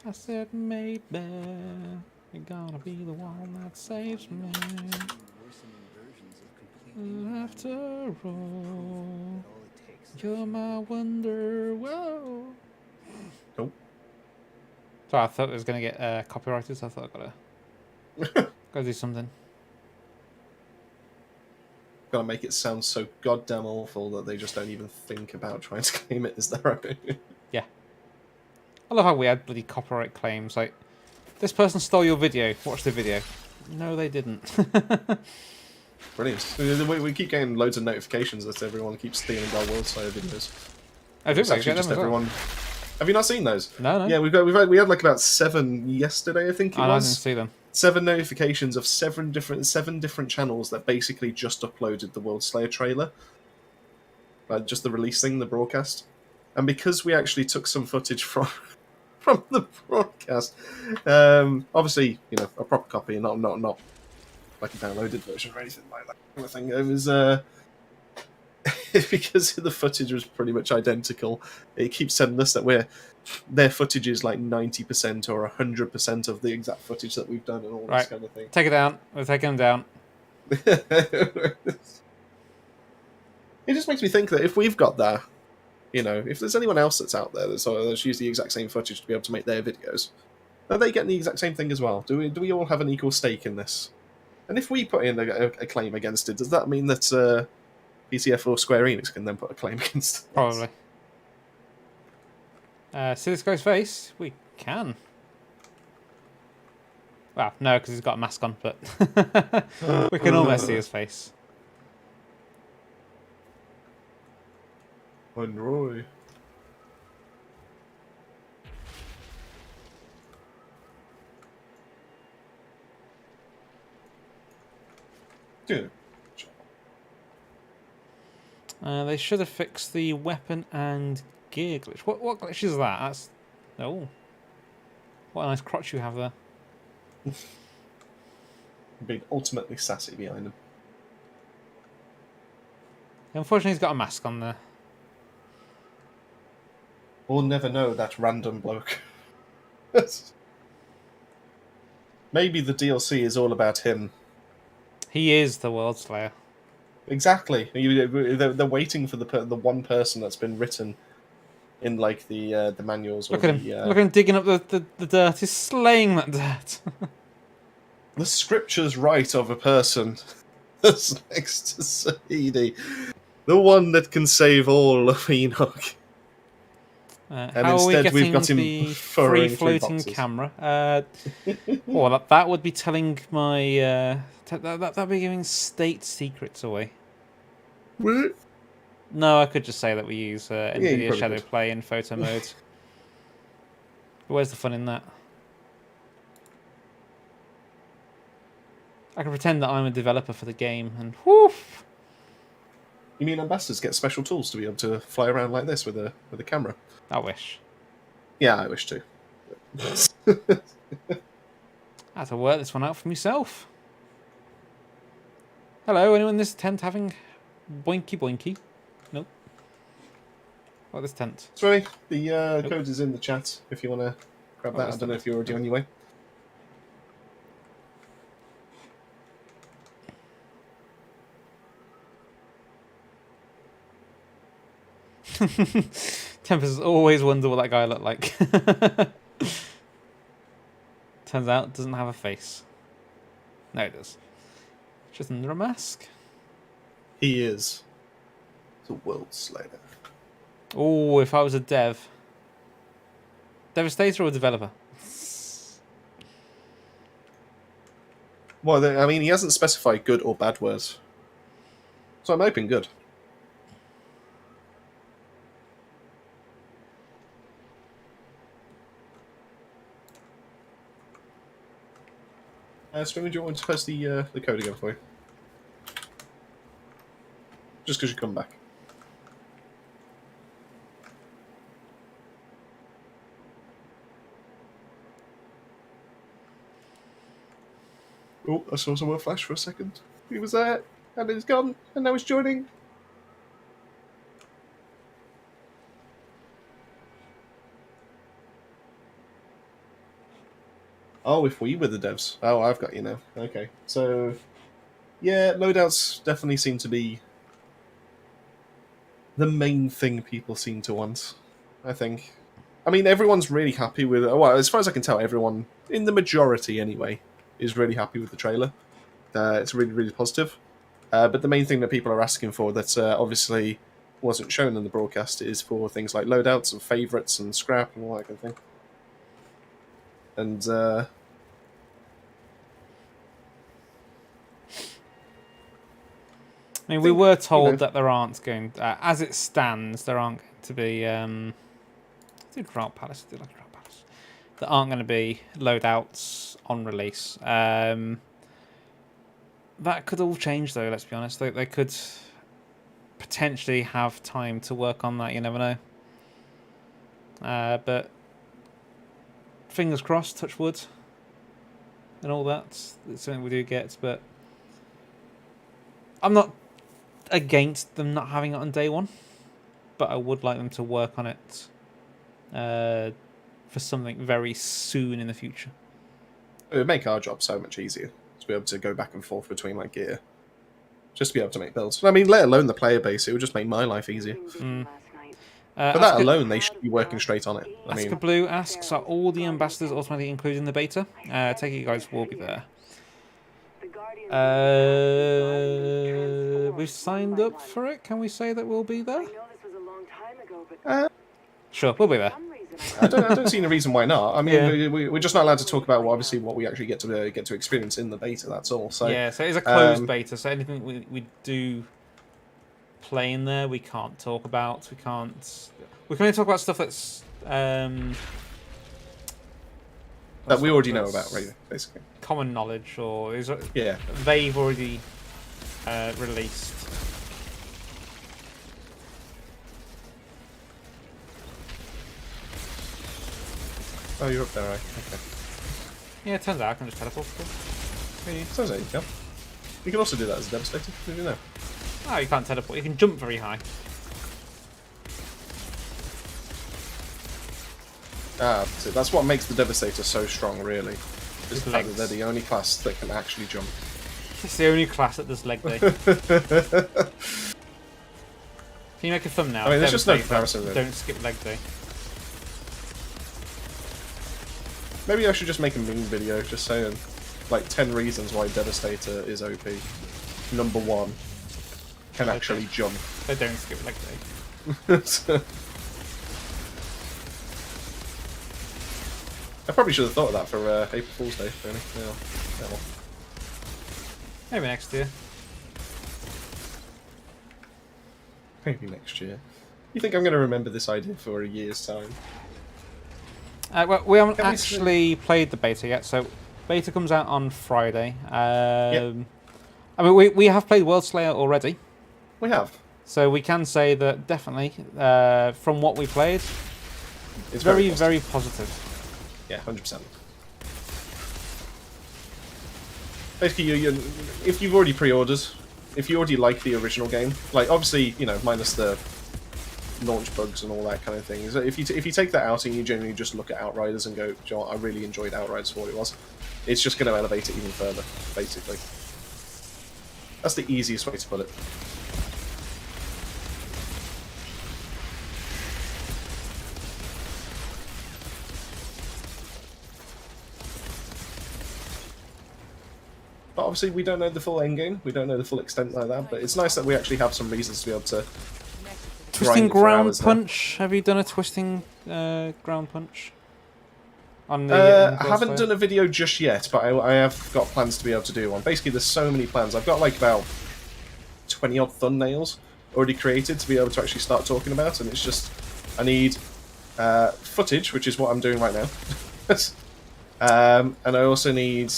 I said maybe you're gonna be the one that saves me. After all, you're my wonder. Whoa. Nope. Sorry, I thought it was gonna get copyrighted, so I thought I gotta do something. Gotta make it sound so goddamn awful that they just don't even think about trying to claim it as their own. Yeah. I love how we had bloody copyright claims. Like, this person stole your video. Watch the video. No, they didn't. Brilliant. We keep getting loads of notifications that everyone keeps stealing our WorldSlayer videos. I do It's like actually them just as well. everyone. Have you not seen those? No. Yeah, we had like about 7 yesterday, I think it I didn't was. see them. 7 notifications of 7 different channels that basically just uploaded the WorldSlayer trailer, like just the release thing, the broadcast. And because we actually took some footage from the broadcast, obviously, you know, a proper copy and not like a downloaded version or anything like that kind of thing. It was because the footage was pretty much identical. It keeps telling us that their footage is like 90% or 100% of the exact footage that we've done and all this kind of thing. Take it down. We're taking them down. It just makes me think that if we've got that, you know, if there's anyone else that's out there that's used the exact same footage to be able to make their videos, are they getting the exact same thing as well? Do we all have an equal stake in this? And if we put in a claim against it, does that mean that PCF or Square Enix can then put a claim against it? Probably. See this guy's face? We can. Well, no, because he's got a mask on, but we can almost see his face. Roy. Dude. They should have fixed the weapon and gear glitch. What glitch is that? That's what a nice crotch you have there. Being ultimately sassy behind him. Unfortunately, he's got a mask on there. We'll never know that random bloke. Maybe the DLC is all about him. He is the WorldSlayer. Exactly. They're waiting for the one person that's been written in like the manuals. Look or at him. Look at him digging up the dirt. He's slaying that dirt. The scriptures write of a person that's next to Saidi, the one that can save all of Enoch. And And how are we instead we've getting got him the furrowing through free-floating boxes. camera? Well, that would be telling my... that'd be giving state secrets away. What? No, I could just say that we use you NVIDIA probably Shadow could. Play in photo mode. But where's the fun in that? I can pretend that I'm a developer for the game, and whoof! You mean ambassadors get special tools to be able to fly around like this with a camera? I wish. Yeah, I wish to. I had to work this one out for myself. Hello, anyone in this tent having boinky boinky? Nope. What this tent? Sorry, the code is in the chat if you want to grab that. I don't know if you're already on your way. Tempest always wonder what that guy looked like. Turns out it doesn't have a face. No, it does. Just under a mask. He is the WorldSlayer. Oh, if I was a Devastator or developer? Well, I mean, he hasn't specified good or bad words. So I'm hoping good. Swimmy, do you want me to post the code again for you? Just because you come back. Oh, I saw someone flash for a second. He was there, and he's gone, and now he's joining. Oh, if we were the devs. Oh, I've got you now. Okay. So, yeah, loadouts definitely seem to be the main thing people seem to want, I think. I mean, everyone's really happy with... Well, as far as I can tell, everyone, in the majority anyway, is really happy with the trailer. It's really, really positive. But the main thing that people are asking for that obviously wasn't shown in the broadcast is for things like loadouts and favourites and scrap and all that kind of thing. And... I mean, we were told that there aren't going... as it stands, there aren't going to be... do Drought Palace, do like Drought Palace. There aren't going to be loadouts on release. That could all change, though, let's be honest. They could potentially have time to work on that, you never know. But fingers crossed, touch wood, and all that. It's something we do get, but I'm not against them not having it on day one, but I would like them to work on it for something very soon in the future. It would make our job so much easier to be able to go back and forth between like gear, just to be able to make builds. I mean, let alone the player base, it would just make my life easier. Mm. For that alone, they should be working straight on it. I mean, Blue asks, are all the ambassadors automatically included in the beta? Take it you guys will be there. We've signed up for it. Can we say that we'll be there? Sure, we'll be there. I don't see any reason why not. I mean, we're just not allowed to talk about obviously what we actually get to experience in the beta. That's all. So yeah, so it's a closed beta. So anything we do play in there, we can't talk about. We can only talk about stuff that's that we already know about, right? Basically, common knowledge, or is it? Yeah, they've already released. Oh, you're up there, right? Okay. Yeah, it turns out I can just teleport. Really? Sounds like you can. You can also do that as a Devastator. Did you know? Oh, you can't teleport. You can jump very high. So that's what makes the Devastator so strong, really. Is the fact that Legs. they're the only class that can actually jump. It's the only class that does leg day. Can you make a thumbnail? I mean, there's just no Devastator, comparison, really. Don't skip leg day. Maybe I should just make a meme video just saying, like, 10 reasons why Devastator is OP. Number 1, can actually jump. They don't skip leg day. I probably should have thought of that for April Fool's Day, really. Yeah. Well. Maybe next year. Maybe next year. You think I'm going to remember this idea for a year's time? Well, we haven't actually played the beta yet, so beta comes out on Friday. I mean, we have played WorldSlayer already. We have. So we can say that definitely, from what we played, It's very, very positive. Yeah, 100%. Basically, if you've already pre-ordered, if you already like the original game, like, obviously, you know, minus the launch bugs and all that kind of thing, is that if you take that out and you generally just look at Outriders and go, "Do you know what, I really enjoyed Outriders for what it was," it's just going to elevate it even further, basically. That's the easiest way to put it. But obviously we don't know the full endgame, we don't know the full extent like that, but it's nice that we actually have some reasons to be able to Twisting grind it for ground hours now. punch. Have you done a twisting ground punch? On the I haven't done a video just yet, but I have got plans to be able to do one. Basically, there's so many plans. I've got like about 20-odd thumbnails already created to be able to actually start talking about, and it's just I need footage, which is what I'm doing right now, and I also need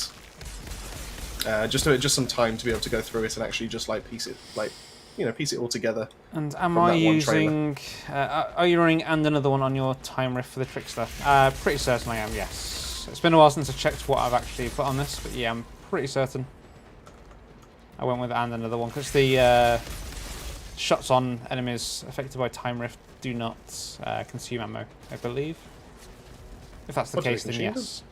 just some time to be able to go through it and actually just like piece it all together. And am from I that one trailer. using... are you running and another one on your time riff for the Trickster? Pretty certain I am, yes. It's been a while since I checked what I've actually put on this, but yeah, I'm pretty certain I went with and another one, because the shots on enemies affected by time riff do not consume ammo, I believe. If that's the What do they case, then consume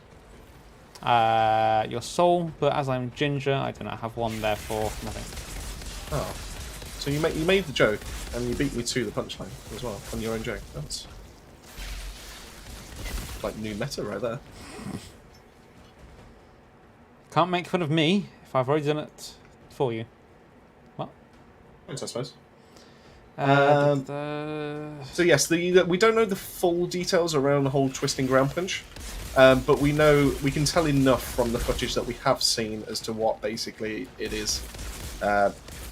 yes. Your soul, but as I'm ginger, I do not have one, therefore nothing. Oh. So you made the joke, and you beat me to the punchline as well, on your own joke. That's like new meta right there. Can't make fun of me if I've already done it for you. What? Thanks, I suppose. Um, So yes, we don't know the full details around the whole twisting ground punch, but we can tell enough from the footage that we have seen as to what basically it is.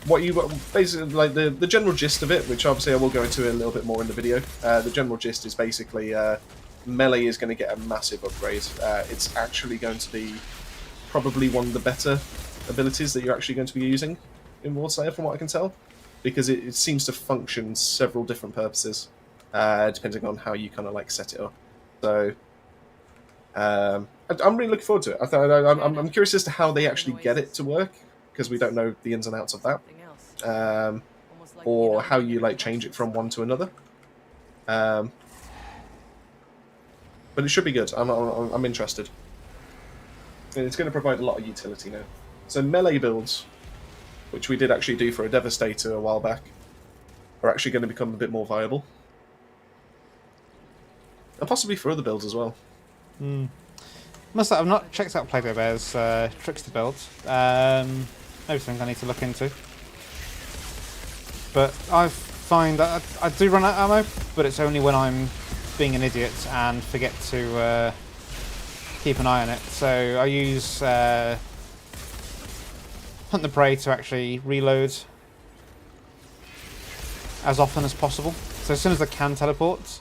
What you basically like the general gist of it, which obviously I will go into a little bit more in the video. The general gist is basically melee is going to get a massive upgrade. It's actually going to be probably one of the better abilities that you're actually going to be using in WorldSlayer, from what I can tell, because it seems to function several different purposes, depending on how you kind of like set it up. So I'm really looking forward to it. I'm curious as to how they actually get it to work, because we don't know the ins and outs of that, or how you like change it from one to another. But it should be good. I'm interested. And it's going to provide a lot of utility now. So melee builds, which we did actually do for a Devastator a while back, are actually going to become a bit more viable. And possibly for other builds as well. Must have, I've not checked out Play-Doh Bear's Trickster build. Maybe something I need to look into. But I find that I do run out of ammo, but it's only when I'm being an idiot and forget to keep an eye on it. So I use Hunt the Prey to actually reload as often as possible. So as soon as I can teleport,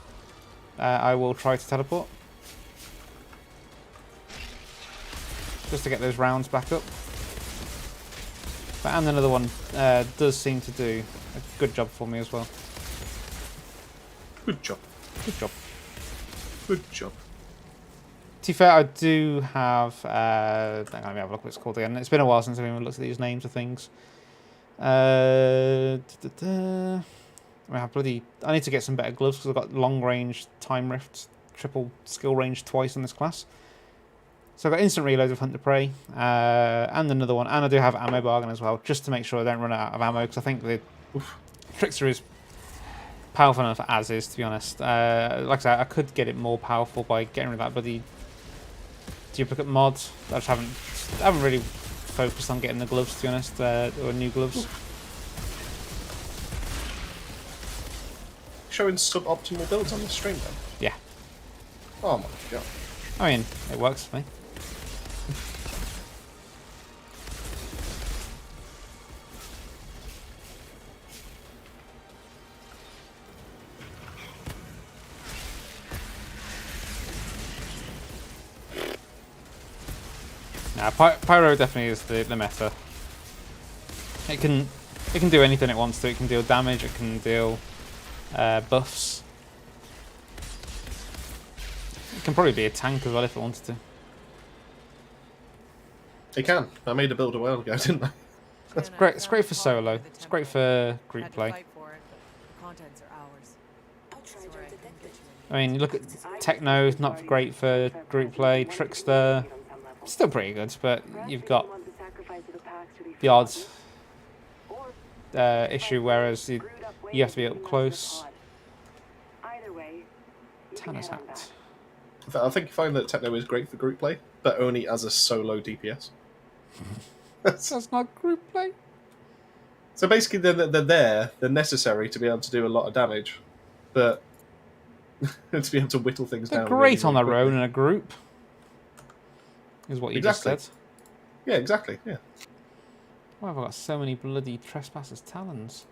I will try to teleport, just to get those rounds back up. But and another one does seem to do a good job for me as well. Good job. Good job. Good job. To be fair, I do have... hang on, let me have a look what it's called again. It's been a while since I've even looked at these names of things. I need to get some better gloves, because I've got long range, time rift, triple skill range twice in this class. So I've got instant reload with Hunt the Prey, and another one, and I do have ammo bargain as well, just to make sure I don't run out of ammo, because I think the Trickster is powerful enough as is, to be honest. Like I said, I could get it more powerful by getting rid of that bloody duplicate mod. I just haven't really focused on getting the gloves, to be honest, or new gloves. Showing suboptimal builds on the stream then? Yeah. Oh my god. I mean, it works for me. Nah, Pyro definitely is the meta. It can do anything it wants to. It can deal damage. It can deal buffs. It can probably be a tank as well if it wanted to. It can. I made a build a while ago, didn't I? It's great. It's great for solo. It's great for group play. I mean, you look at Techno. Not great for group play. Trickster, still pretty good, but you've got the odd issue, whereas you have to be up close. Tanner's hat. I think you find that Techno is great for group play, but only as a solo DPS. That's not group play. So basically, they're there. They're necessary to be able to do a lot of damage, but to be able to whittle things They're down. great really, on their really own quickly. in a group. Is what you Exactly. just said. Yeah, exactly. Yeah. Why have I got so many bloody trespassers' talons?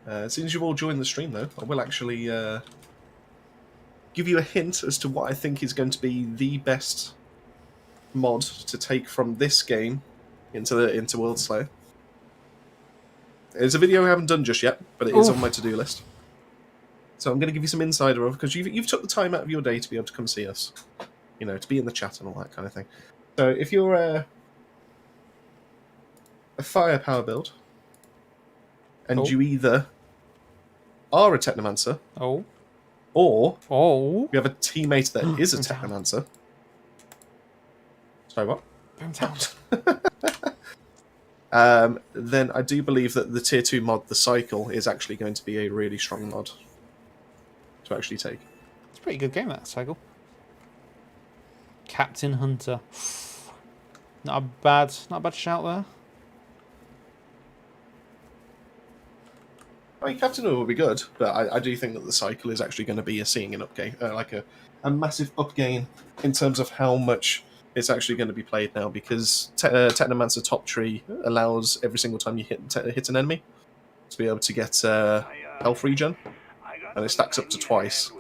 As soon as you've all joined the stream, though, I will actually give you a hint as to what I think is going to be the best mod to take from this game into WorldSlayer. It's a video I haven't done just yet, but it is on my to-do list. So I'm going to give you some insider of, because you've took the time out of your day to be able to come see us, you know, to be in the chat and all that kind of thing. So if you're a firepower build, and you either are a Technomancer, or you have a teammate that is a Technomancer. Sorry, what? Then I do believe that the tier 2 mod, the cycle, is actually going to be a really strong mod to actually take. It's a pretty good game, that cycle. Captain Hunter. Not a bad shout there. I mean, Captain will be good, but I do think that the cycle is actually going to be seeing an upgain, like a massive upgain in terms of how much it's actually going to be played now, because Technomancer Top Tree allows every single time you hit an enemy to be able to get health regen, and it stacks up to twice,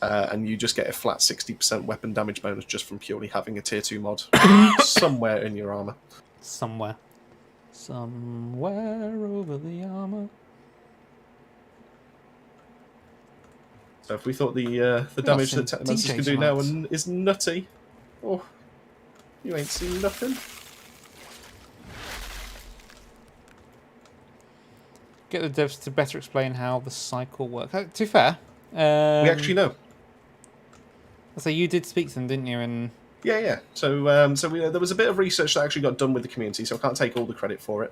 and you just get a flat 60% weapon damage bonus just from purely having a tier 2 mod somewhere in your armor. Somewhere over the armor. So if we thought the damage that Technomancers can do now is nutty, oh, you ain't seen nothing. Get the devs to better explain how the cycle works. To be fair, We actually know. So you did speak to them, didn't you? And Yeah. So there was a bit of research that actually got done with the community, so I can't take all the credit for it.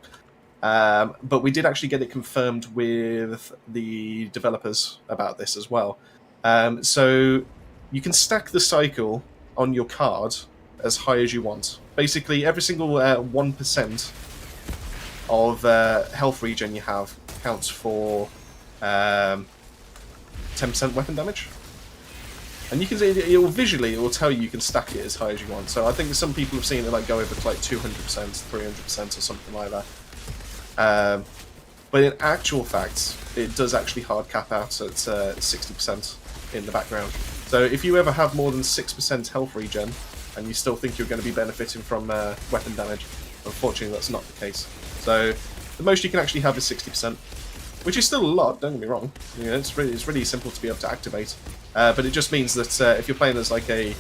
But we did actually get it confirmed with the developers about this as well. So you can stack the cycle on your card as high as you want. Basically, every single 1% of health regen you have counts for 10% weapon damage. And you can see it will visually, it will tell you can stack it as high as you want. So I think some people have seen it like go over to like 200%, 300% or something like that. But in actual fact, it does actually hard cap out at 60% in the background. So if you ever have more than 6% health regen, and you still think you're going to be benefiting from weapon damage, unfortunately that's not the case. So the most you can actually have is 60%, which is still a lot, don't get me wrong. You know, it's really simple to be able to activate. But it just means that if you're playing as like a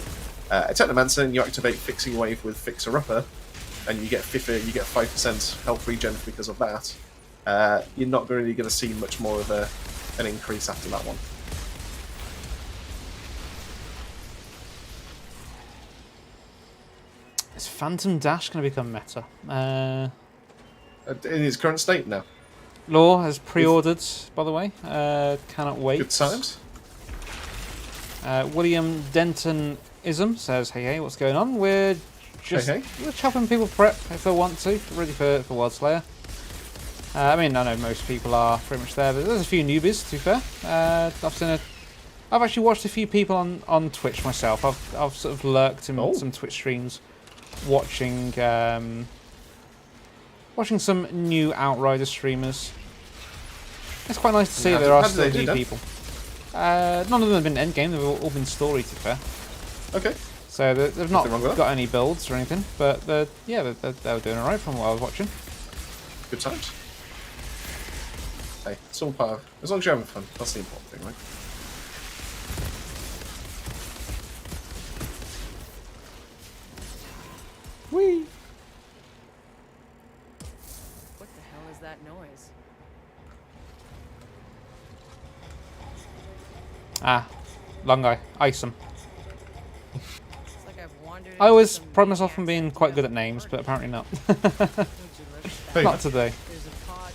Technomancer and you activate Fixing Wave with Fixer Upper, and you get 5% health regen because of that, you're not really going to see much more of an increase after that one. is Phantom Dash going to become meta? In its current state now. Law has pre-ordered, by the way. Cannot wait. Good times. William Denton-ism says, hey, what's going on? We're just Hey. we're chopping people prep if they want to, ready for WorldSlayer. I mean, I know most people are pretty much there, but there's a few newbies, to be fair. I've actually watched a few people on Twitch myself. I've sort of lurked in some Twitch streams, watching some new Outriders streamers. It's quite nice to see there are still new people. None of them have been endgame, they've all been story, to be fair. Okay. So they've not Nothing wrong with got any builds or anything, but they were doing alright from what I was watching. Good times. Hey, it's all part of... As long as you're having fun, that's the important thing, right? Whee! What the hell is that noise? Ah, long guy, ice him. It's like I've wandered I always into some pride myself on maniac's being quite good at hotel names, party. but apparently not. Would you look at that? Not today. There's a pod.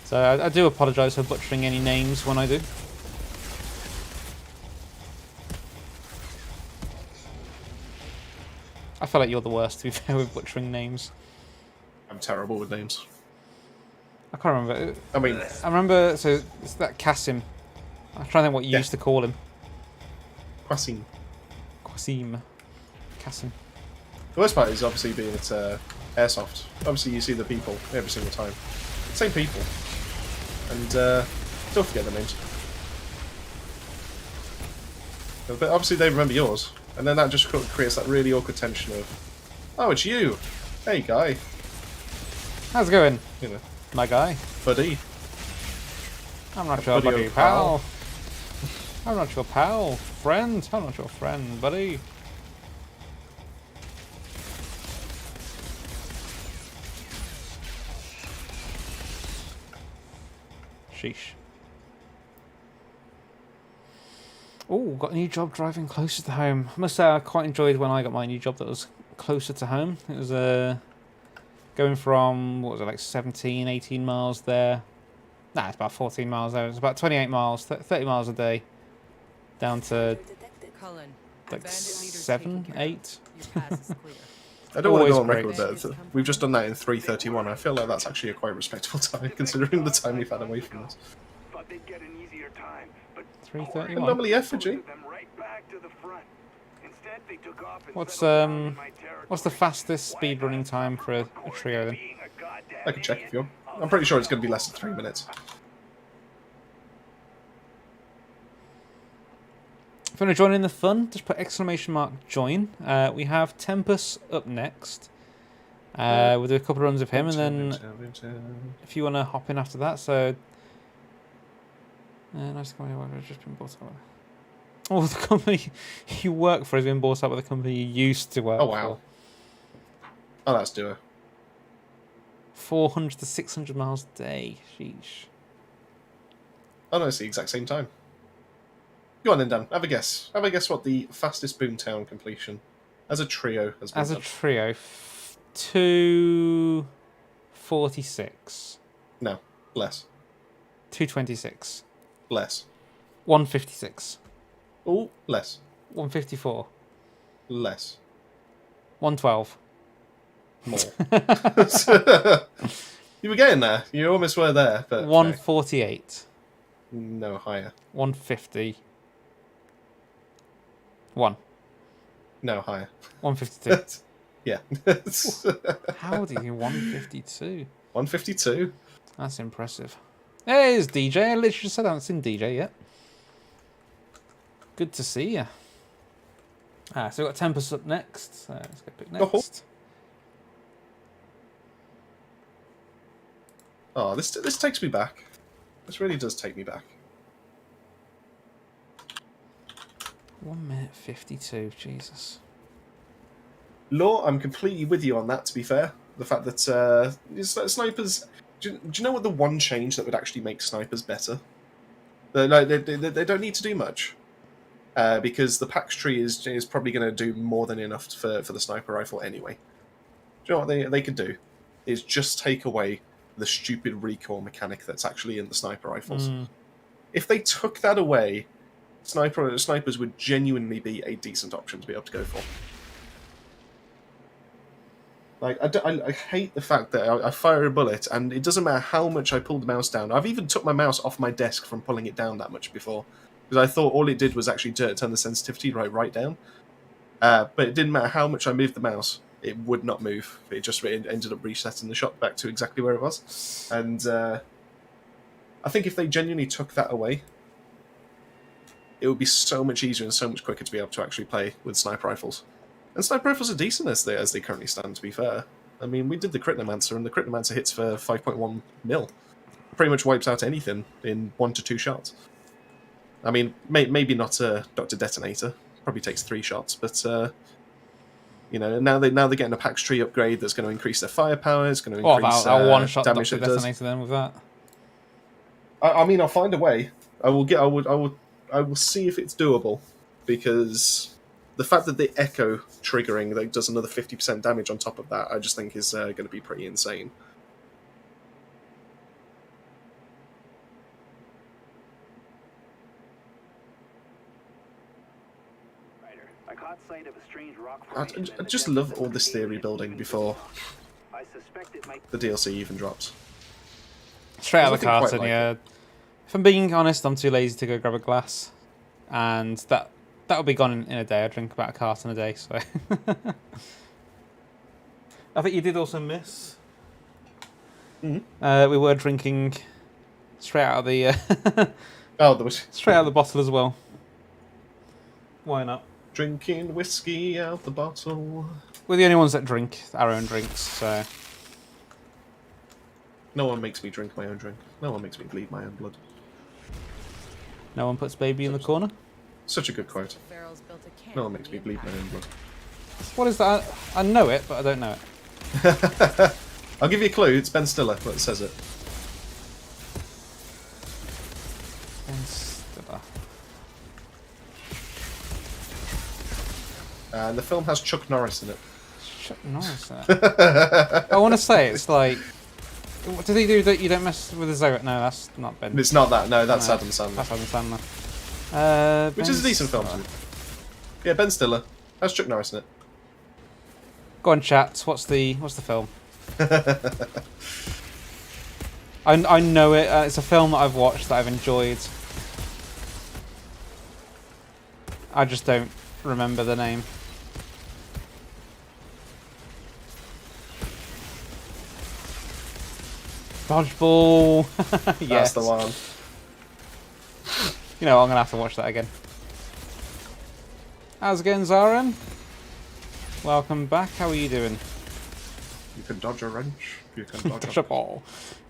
So I do apologise for butchering any names when I do. I feel like you're the worst, to be fair, with butchering names. I'm terrible with names. I can't remember. I mean, I remember, so it's that Kasim. I'm trying to think what you Yeah. used to call him. Quasim. Qasim. Kasim. The worst part is obviously being at Airsoft. Obviously, you see the people every single time. Same people. And still forget their names. But obviously they remember yours. And then that just creates that really awkward tension of, oh, it's you! Hey, guy. How's it going, You know, my guy? buddy. I'm not your Buddy buddy, or pal. I'm not your pal. Friend. I'm not your friend, buddy. Sheesh. Oh, got a new job driving closer to home. I must say I quite enjoyed when I got my new job that was closer to home. It was going from, what was it, like 17, 18 miles there. Nah, it's about 14 miles there. It's about 28 miles, 30 miles a day. Down to Cullen, like bandit leader's 7, taken care of. 8. Your pass is clear. I don't want to go Always on record great. that we've just done that in 3:31. I feel like that's actually a quite respectable time, considering the time we've had away from this. Thought they'd get an easier time, but 3:31. Anomaly effigy. them right back to the front. Instead, they took off and What's settled down in my what's the territory. fastest speed running time for a trio then? Being a goddamn I can check idiot. if you want. I'm pretty sure it's going to be less than 3 minutes. If you want to join in the fun, just put !join. We have Tempest up next. We'll do a couple of runs of him, and then if you want to hop in after that, so... nice company, I've just been bought up with. Oh, the company you work for has been bought up with the company you used to work Oh, wow. Oh, that's doer. for. 400 to 600 miles a day. Sheesh. Oh, no, it's the exact same time. Go on then, Dan. Have a guess. Have a guess what the fastest Boomtown completion as a trio has been As a done. trio, 246. No, less. 226. Less. 156. Oh, less. 154. Less. 112. More. You were getting there. You almost were there, but... 148. No, higher. 150. 1. No, higher. 152. Yeah. How do you 152? 152. That's impressive. There's DJ. I literally just said I haven't seen DJ yet. Good to see you. So we've got Tempest up next. So let's go pick next. Oh, this takes me back. This really does take me back. 1 minute 52. Jesus. Law, I'm completely with you on that, to be fair. The fact that snipers... Do you know what the one change that would actually make snipers better? They don't need to do much. Because the PAX tree is probably going to do more than enough for the sniper rifle anyway. Do you know what they could do? Is just take away the stupid recoil mechanic that's actually in the sniper rifles. If they took that away, snipers would genuinely be a decent option to be able to go for. Like, I hate the fact that I fire a bullet, and it doesn't matter how much I pull the mouse down. I've even took my mouse off my desk from pulling it down that much before, because I thought all it did was actually turn the sensitivity right down. But it didn't matter how much I moved the mouse, it would not move. It ended up resetting the shot back to exactly where it was. And I think if they genuinely took that away, it would be so much easier and so much quicker to be able to actually play with sniper rifles. And sniper rifles are decent as they currently stand, to be fair. I mean, we did the Critnomancer, and the Critnomancer hits for 5.1 mil. Pretty much wipes out anything in 1 to 2 shots. I mean, maybe not a Dr. Detonator. Probably takes 3 shots, but you know, now they're getting a PAX tree upgrade that's going to increase their firepower. It's going to increase I'll one-shot damage Dr. it does. Detonator then with that. I mean, I'll find a way. I will see if it's doable, because the fact that the echo triggering that does another 50% damage on top of that, I just think is going to be pretty insane. I caught sight of a strange rock I formation in the just depths love of all the this theory Expeidition building even before I suspect it might the DLC even drops. Straight out of the Because I think quite carton, like yeah. it. If I'm being honest, I'm too lazy to go grab a glass. And that'll be gone in a day. I drink about a carton a day, so... I think you did also miss... we were drinking straight out of the... Oh, there was straight out of the bottle as well. Why not? drinking whiskey out the bottle. We're the only ones that drink our own drinks, so... No one makes me drink my own drink. No one makes me bleed my own blood. No one puts baby in the corner? Such a good quote. Pharaoh's built a camp No one in makes the me bleed my impact. own blood. What is that? I know it, but I don't know it. I'll give you a clue. It's Ben Stiller that says it. Ben Stiller. And the film has Chuck Norris in it. Chuck Norris in it. I want to say it's like... Did he do that you don't mess with the Zoet? No, that's not Ben. It's not that. No, that's No, Adam Sandler. That's Adam Sandler. Which Ben is a decent film. Stiller. Yeah, Ben Stiller. Has Chuck Norris in it. Go on, chat. What's the film? I know it. It's a film that I've watched that I've enjoyed. I just don't remember the name. Dodgeball. Yes. That's the one. You know, I'm gonna have to watch that again. How's it going, Zarin? Welcome back. How are you doing? You can dodge a wrench. You can dodge Dodge a ball.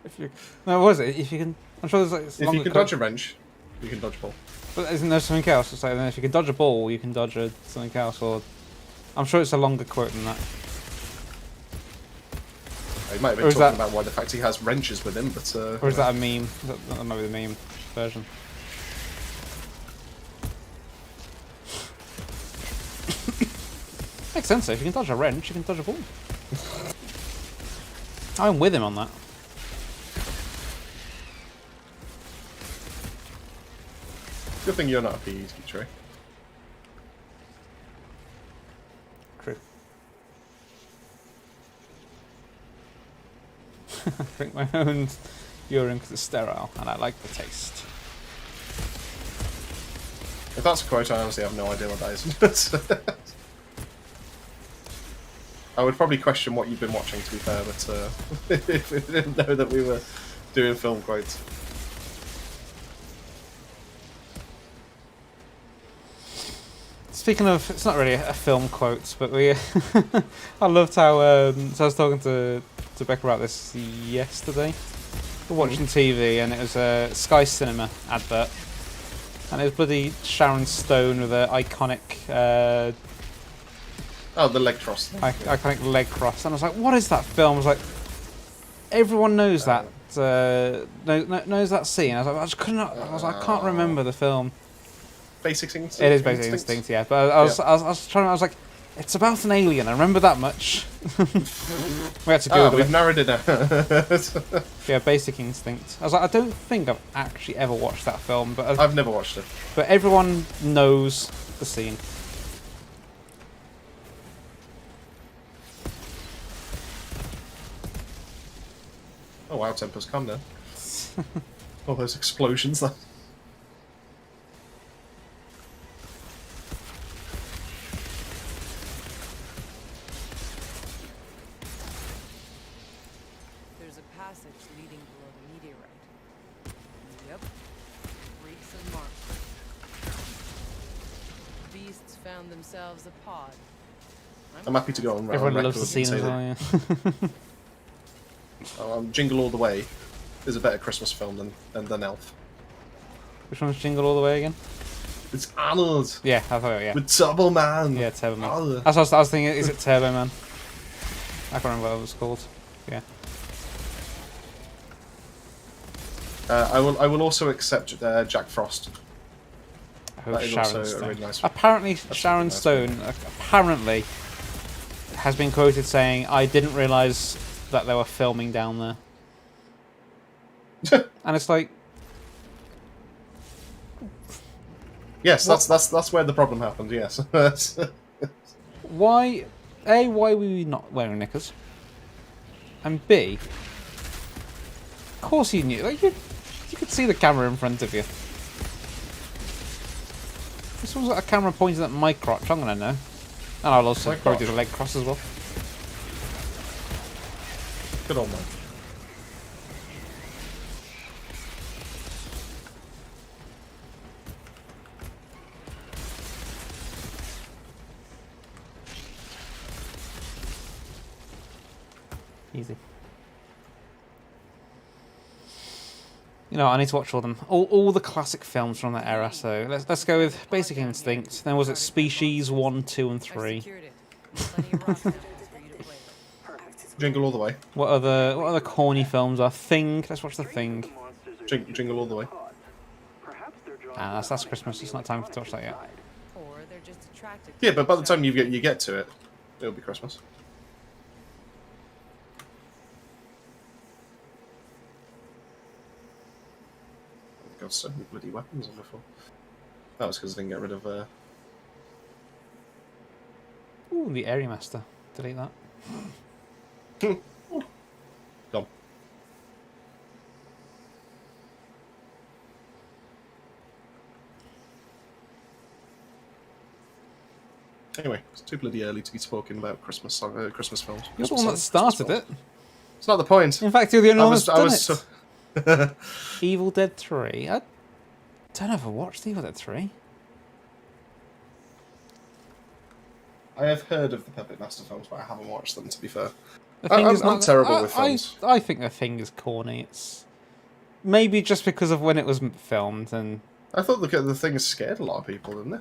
If you no, what is it? If you can, I'm sure there's like. If you can dodge a wrench, you can dodge a ball. But isn't there something else? It's like if you can dodge a ball, you can dodge something else. Or I'm sure it's a longer quote than that. He might have Or been is talking that- about why the fact he has wrenches with him, but Or is that a meme? That might be the meme version. Makes sense though. If you can dodge a wrench, you can dodge a ball. I'm with him on that. Good thing you're not a PE teacher. True. Drink my own urine because it's sterile and I like the taste. If that's a quote, I honestly have no idea what that is. I would probably question what you've been watching, to be fair, but if we didn't know that we were doing film quotes. Speaking of, it's not really a film quote, but we, I loved how, so I was talking to Becca about this yesterday. We were watching TV and it was a Sky Cinema advert. And it was bloody Sharon Stone with an iconic, Oh, the leg cross. iconic leg cross. And I was like, what is that film? I was like, everyone knows that, knows that scene. I was like, I can't remember the film. Basic Instinct? It is Basic Instinct, yeah. But I was like, it's about an alien. I remember that much. We had to Oh, Google we've it. narrowed it down. Yeah, Basic Instinct. I was like, I don't think I've actually ever watched that film, but I've never watched it. but everyone knows the scene. Oh wow, tempo's come now. All those explosions. There's a passage leading below the meteorite. Yep. Reeks of Mars. Beasts found themselves a pod. I'm happy to go on Everyone record loves the and scene say as that well, yeah. Jingle All the Way is a better Christmas film than Elf. Which one's Jingle All the Way again? It's Arnold Yeah, I thought, yeah. with Turbo Man. Yeah, Turbo Man. Oh, That's what I was thinking, is it Turbo Man? I can't remember what it was called. Yeah. I will also accept Jack Frost. Oh, That is Sharon also a Stone. really nice- Apparently, that's Sharon a really nice Stone apparently has been quoted saying, "I didn't realise that they were filming down there," and it's like, Yes, that's where the problem happened. Yes. Why? A, why were we not wearing knickers? And B, of course you knew. Like, you could see the camera in front of you. This was a camera pointed at my crotch. I'm gonna know. And I'll also My probably do crotch. the leg cross as well. Good old man. Easy. You know, I need to watch all them, all the classic films from that era. So let's go with Basic Instinct. Then was it Species 1, 2, and 3? I secured it. Plenty of rock samples for you to play with. Jingle all the way. What other corny films are? Thing. Let's watch The Thing. Jingle all the way. Ah, that's Christmas. It's not time to watch that yet. Or they're just attracted to Yeah, but by the each time you get to it, it'll be Christmas. God, so many bloody weapons on the floor. That was because I didn't get rid of. Ooh, the Area Master. Delete that. Gone. Anyway, it's too bloody early to be talking about Christmas Christmas films. You're the one that Christmas started films. it. It's not the point. In fact, you're the only one that's I done was it. so- Evil Dead 3. I don't know if I watched Evil Dead 3. I have heard of the Puppet Master films, but I haven't watched them. To be fair, The Thing is I'm terrible with films. I think The Thing is corny. It's maybe just because of when it was filmed, and I thought the thing has scared a lot of people, didn't it?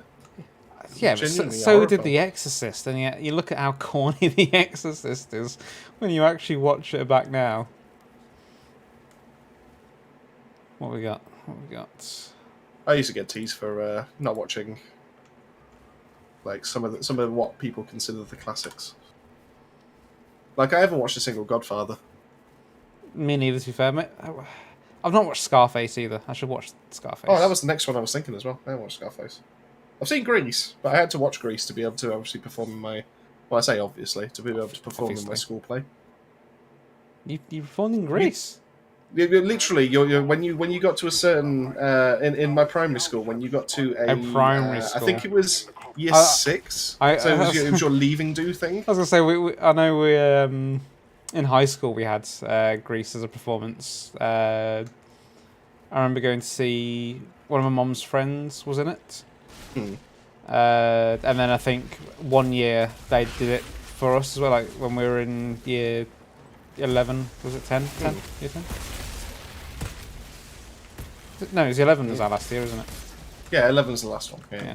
yeah, but Genuinely so horror did film. The Exorcist, and yet you look at how corny The Exorcist is when you actually watch it back now. What we got? What we got? I used to get teased for not watching like some of what people consider the classics. Like I haven't watched a single Godfather. Me neither, to be fair, mate. I've not watched Scarface either. I should watch Scarface. Oh, that was the next one I was thinking as well. I haven't watched Scarface. I've seen Grease, but I had to watch Grease to be able to obviously perform in my. Well, I say obviously to be able to perform in my Obviously. school play. You performed in Greece. Literally, you're when you got to a certain in my primary school when you got to a primary I school. think it was year I- 6. I- So it was your leaving do thing. I was gonna say I know we in high school we had Greece as a performance. I remember going to see one of my mum's friends was in it, and then I think one year they did it for us as well. Like when we were in year 11, was it 10? 10? Year 10? No, it was 11 was our last year, isn't it? Yeah, 11's the last one. Yeah. Yeah.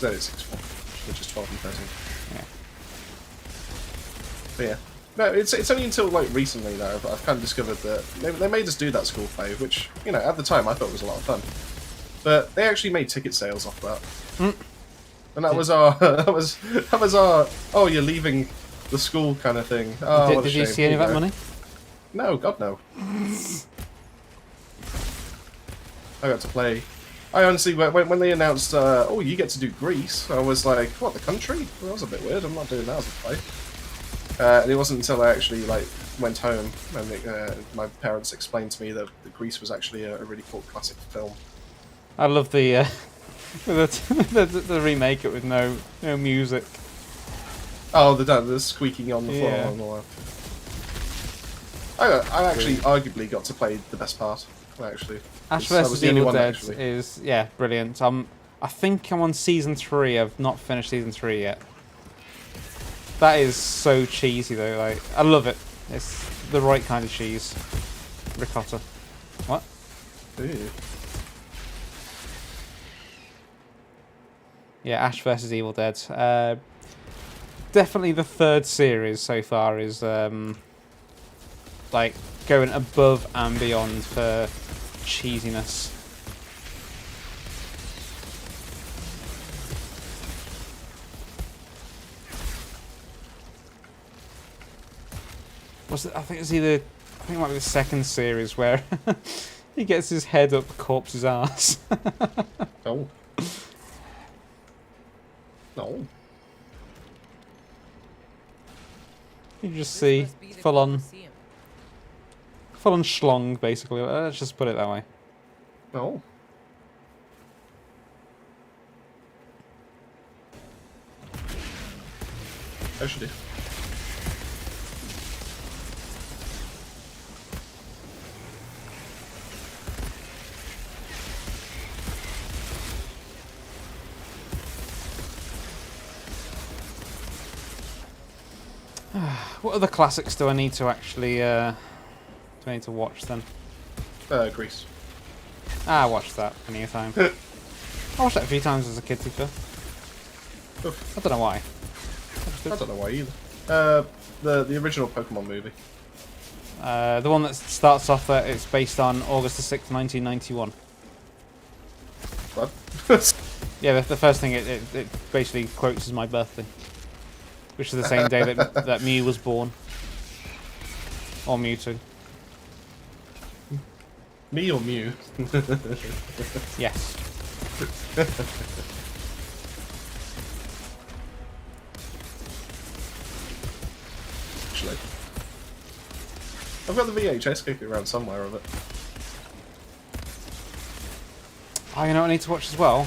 That is 6 4, which is 12 and 13. Yeah. But yeah. No, it's only until like recently that I've kind of discovered that they made us do that school play, which at the time I thought was a lot of fun. But they actually made ticket sales off that, and that was our that was our oh you're leaving the school kind of thing. Oh, what a Did you shame. see any of that money? No, God no. I got to play. I honestly, when they announced, oh, you get to do Greece, I was like, what, the country? Well, that was a bit weird. I'm not doing that as a play. And it wasn't until I actually went home and my parents explained to me that Greece was actually a really cool classic film. I love the the remake it with no music. Oh, the squeaking on the floor Yeah. and all that. I actually arguably got to play the best part. Actually, Ash I was vs the only Evil one Dead actually. is brilliant. I think I'm on season 3. I've not finished season 3 yet. That is so cheesy though. Like I love it. It's the right kind of cheese. Ricotta. What? Ooh. Yeah, Ash vs Evil Dead. Definitely the 3rd series so far is like going above and beyond for cheesiness. I think it might be the 2nd series where He gets his head up the corpse's ass. Oh. No. You just This see must be the full on Colosseum. schlong, basically. Let's just put it that way. No. I should do. What other classics do I need to actually do I need to watch then? Greece. I watched that plenty of time. I watched that a few times as a kid, to be fair. I don't know why. I don't know why either. The original Pokemon movie. The one that starts off that it's based on August the 6th, 1991. What? Yeah, the first thing it basically quotes is my birthday, which is the same day that Mew was born, or Mewtwo. Me or Mew? Yes. Actually, I've got the VHS kicking around somewhere of it. Oh, you know what I need to watch as well?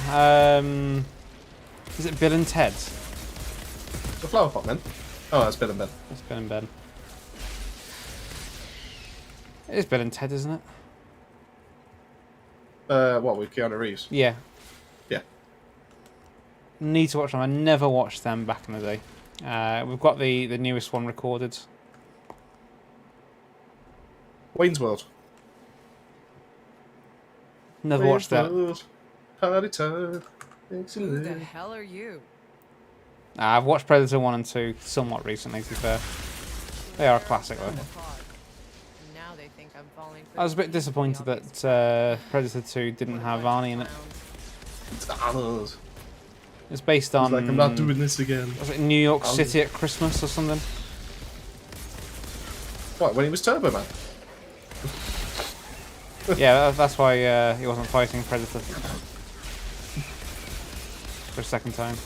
Is it Bill and Ted? The Flower Pot Men. Oh, that's Bill and Ben. It's Bill and Ben. It is Bill and Ted, isn't it? What, with Keanu Reeves? Yeah. Yeah. Need to watch them. I never watched them back in the day. We've got the newest one recorded. Wayne's World. Never watched that. World. Party time. Who the hell are you? I've watched Predator 1 and 2 somewhat recently, to be fair. They are a classic, though. And now they think I'm falling for I was a the bit disappointed that Predator 2 didn't have Arnie in it. Donald. It's based He's on... like, I'm not doing this again. Was it New York City at Christmas or something? What, when he was Turbo Man? Yeah, that's why he wasn't fighting Predator for a second time.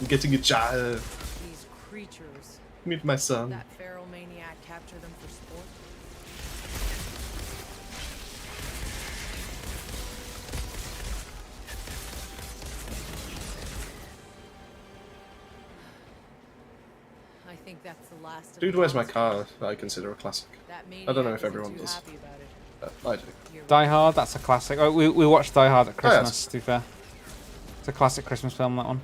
I'm getting a child. These creatures. Meet my son. That feral maniac capture them for sport? I think that's the last of Dude, the where's my monsters. car that I consider a classic? That I don't know maniac if everyone isn't too does. happy about it. I do. Here we Die Hard, that's a classic. Oh, we watched Die Hard at yes. Christmas, to be fair. It's a classic Christmas film, that one.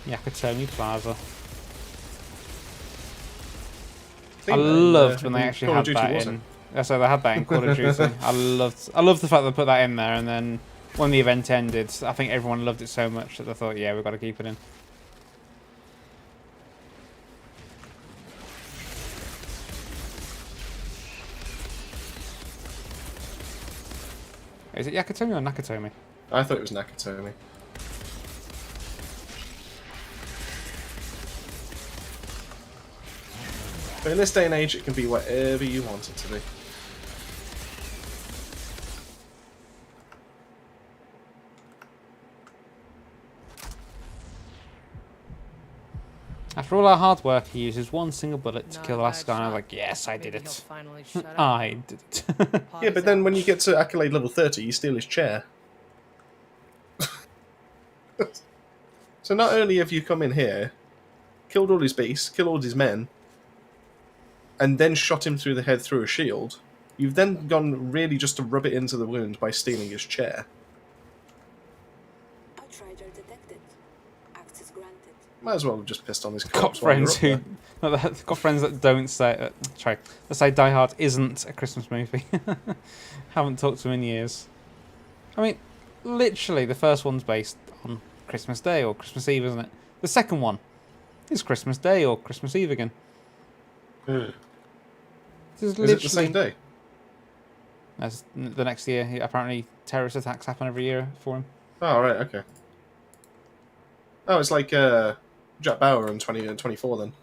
Yakatomi Plaza. I loved when they actually Call had of Duty that Warzone. in. Yeah, so they had that in Call of Duty. I loved the fact they put that in there, and then when the event ended, I think everyone loved it so much that they thought, yeah, we've got to keep it in. Is it Yakatomi or Nakatomi? I thought it was Nakatomi. But in this day and age, it can be whatever you want it to be. After all our hard work, he uses one single bullet to Not kill a the last bad guy, and I was shot. like, yes, I did Maybe he'll it. finally shut up. I did it. Yeah, but then when you get to Accolade level 30, you steal his chair. So not only have you come in here, killed all his beasts, killed all his men, and then shot him through the head through a shield, you've then gone really just to rub it into the wound by stealing his chair. Outrider detected. Access granted. Might as well have just pissed on his got corpse while you're friends up who... got friends that don't say... sorry, that say Die Hard isn't a Christmas movie. Haven't talked to them in years. I mean, literally, the first one's based on Christmas Day or Christmas Eve, isn't it? The second one is Christmas Day or Christmas Eve again. there. This Is it the same day? That's the next year. Apparently, terrorist attacks happen every year for him. Oh, right, okay. Oh, it's like Jack Bauer in 2024 then.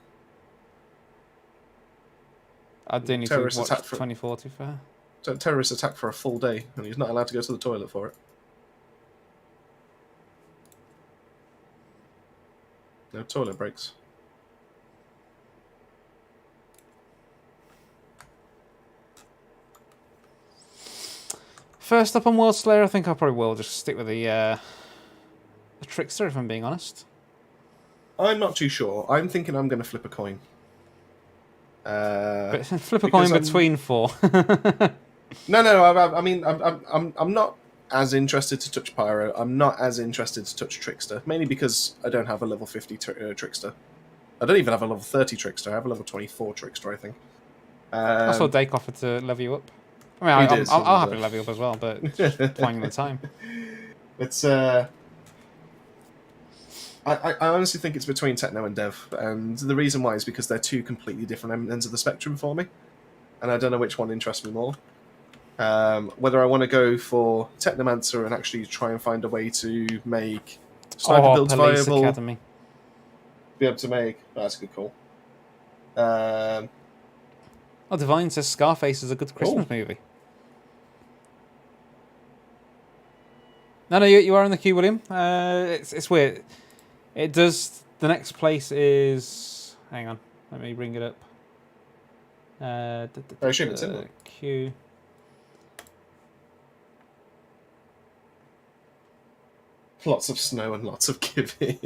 I didn't need to Terrorist watch attack for 24 to be fair. so terrorist attack for a full day, and he's not allowed to go to the toilet for it. No toilet breaks. First up on WorldSlayer, I think I probably will just stick with the Trickster, if I'm being honest. I'm not too sure. I'm thinking I'm going to flip a coin. But flip a because coin between 4. No. I mean, I'm not as interested to touch Pyro. I'm not as interested to touch Trickster, mainly because I don't have a level 50 Trickster. I don't even have a level 30 Trickster. I have a level 24 Trickster, I think. I saw Dake offer to level you up. I mean, did, I'll happily level you up as well, but just finding the time. It's I honestly think it's between Techno and Dev, and the reason why is because they're two completely different ends of the spectrum for me, and I don't know which one interests me more. Whether I want to go for Technomancer and actually try and find a way to make sniper builds Police viable, Academy. be able to make. Oh, that's a good call. Oh, Divine says Scarface is a good Christmas movie. No, you are in the queue, William. It's weird. It does. The next place is. Hang on, let me bring it up. I assume it's in there. Queue. Lots of snow and lots of giving.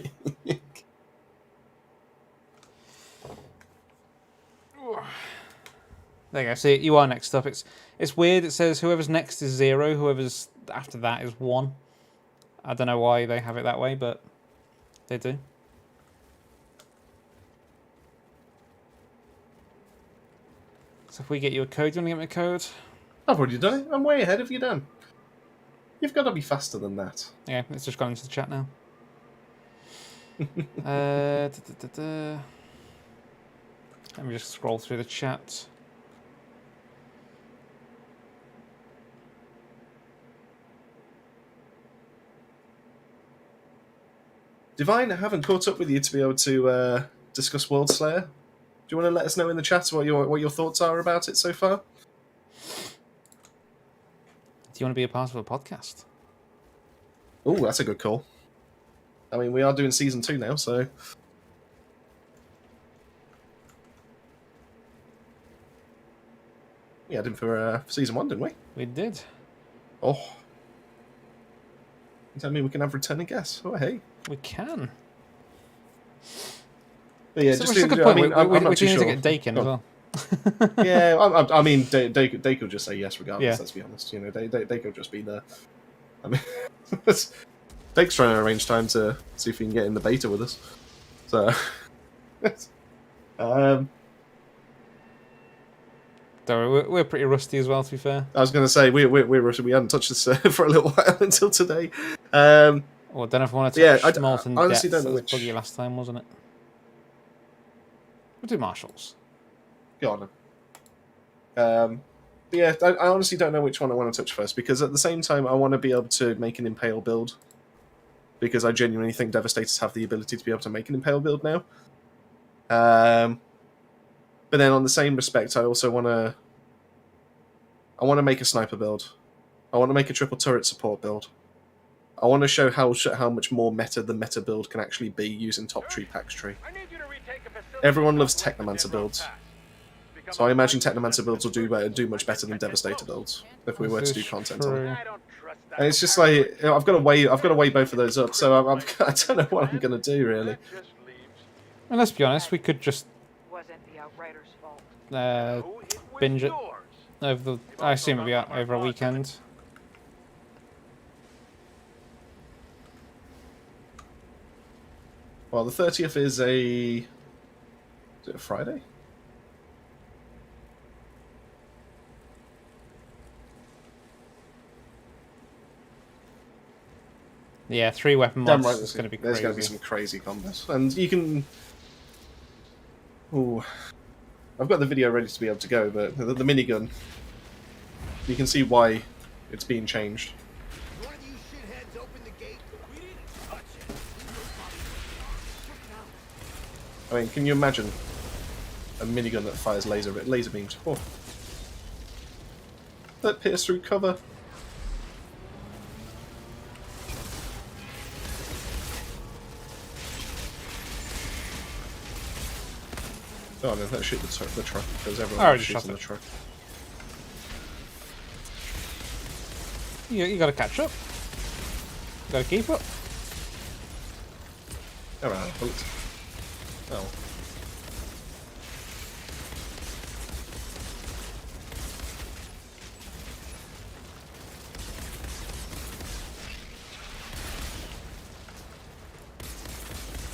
There you go. See, you are next up. It's weird. It says whoever's next is 0. Whoever's after that is 1. I don't know why they have it that way, but they do. So if we get you a code, do you want to get me a code? I've already done it. I'm way ahead of you, Dan. You've got to be faster than that. Yeah, it's just gone into the chat now. Let me just scroll through the chat. Divine, I haven't caught up with you to be able to discuss WorldSlayer. Do you want to let us know in the chat what your thoughts are about it so far? Do you want to be a part of a podcast? Oh, that's a good call. I mean, we are doing season 2 now, so... We had him for season 1, didn't we? We did. Oh. You tell me we can have returning guests. Oh, hey. We can. But yeah, So just it's a good point. I'm not too sure. To get Dakin as well. Yeah, I mean, Dake will just say yes regardless. Yeah. Let's be honest. You know, Dake will just be there. I mean, Dake's trying to arrange time to see if he can get in the beta with us. So, We're pretty rusty as well, to be fair. I was going to say we're rusty. We hadn't touched this for a little while until today. Well, I don't know if I want to touch Molten I honestly Depths. don't know That was buggy last time, wasn't it? We'll do Marshals. Go on then. But yeah, I honestly don't know which one I want to touch first, because at the same time I want to be able to make an Impale build, because I genuinely think Devastators have the ability to be able to make an Impale build now. But then on the same respect, I also want to make a sniper build. I want to make a triple turret support build. I want to show how much more meta the meta build can actually be using Top Tree, Pax Tree. Everyone loves Technomancer builds. So I imagine Technomancer builds will do much better than Devastator builds if we were to do content on it. And it's just like I've got to weigh both of those up. So I don't know what I'm going to do really. And let's be honest, we could just Wasn't the Outriders' fault. binge it over the. I assume it'll be out over a weekend. Well, the 30th is a Friday? Yeah, 3 weapon Damn mods. right, It's going to be there's crazy. going to be some crazy combos, and you can. Ooh, I've got the video ready to be able to go, but the minigun, you can see why it's being changed. One of you shitheads open the gate. We didn't touch it. I mean, can you imagine a minigun that fires laser beams? Oh. That pierce through cover. Oh no, let's shoot the truck because everyone already shoots shot in it. the truck. You gotta catch up. You gotta keep up. Alright, bullets. Oh.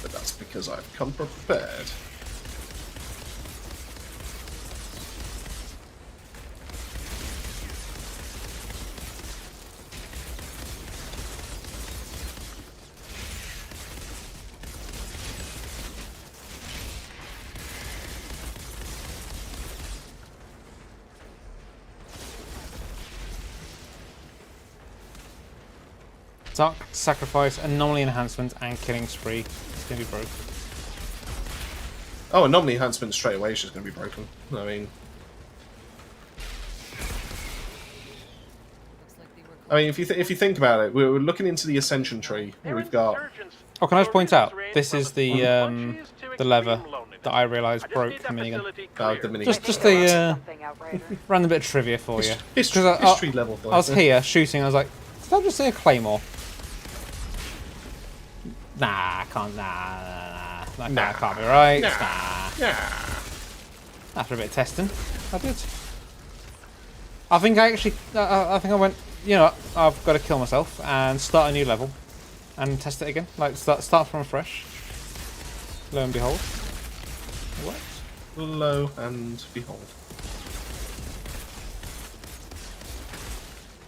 But that's because I've come prepared. Dark Sacrifice, Anomaly Enhancement, and Killing Spree. It's gonna be broken. Oh, anomaly enhancement straight away is just going to be broken. I mean, if you think about it, we're looking into the Ascension tree. We've got. Oh, can I just point out, this is the lever that I realised broke the minigun. The minigun. Just a random bit of trivia for you. History level. I was here shooting. I was like, did I just say a claymore? Nah, I can't. That can't be right. Nah. After a bit of testing, I did. I think I actually. I think I went. You know, I've got to kill myself and start a new level and test it again. Like start from fresh. Lo and behold. What? Lo and behold.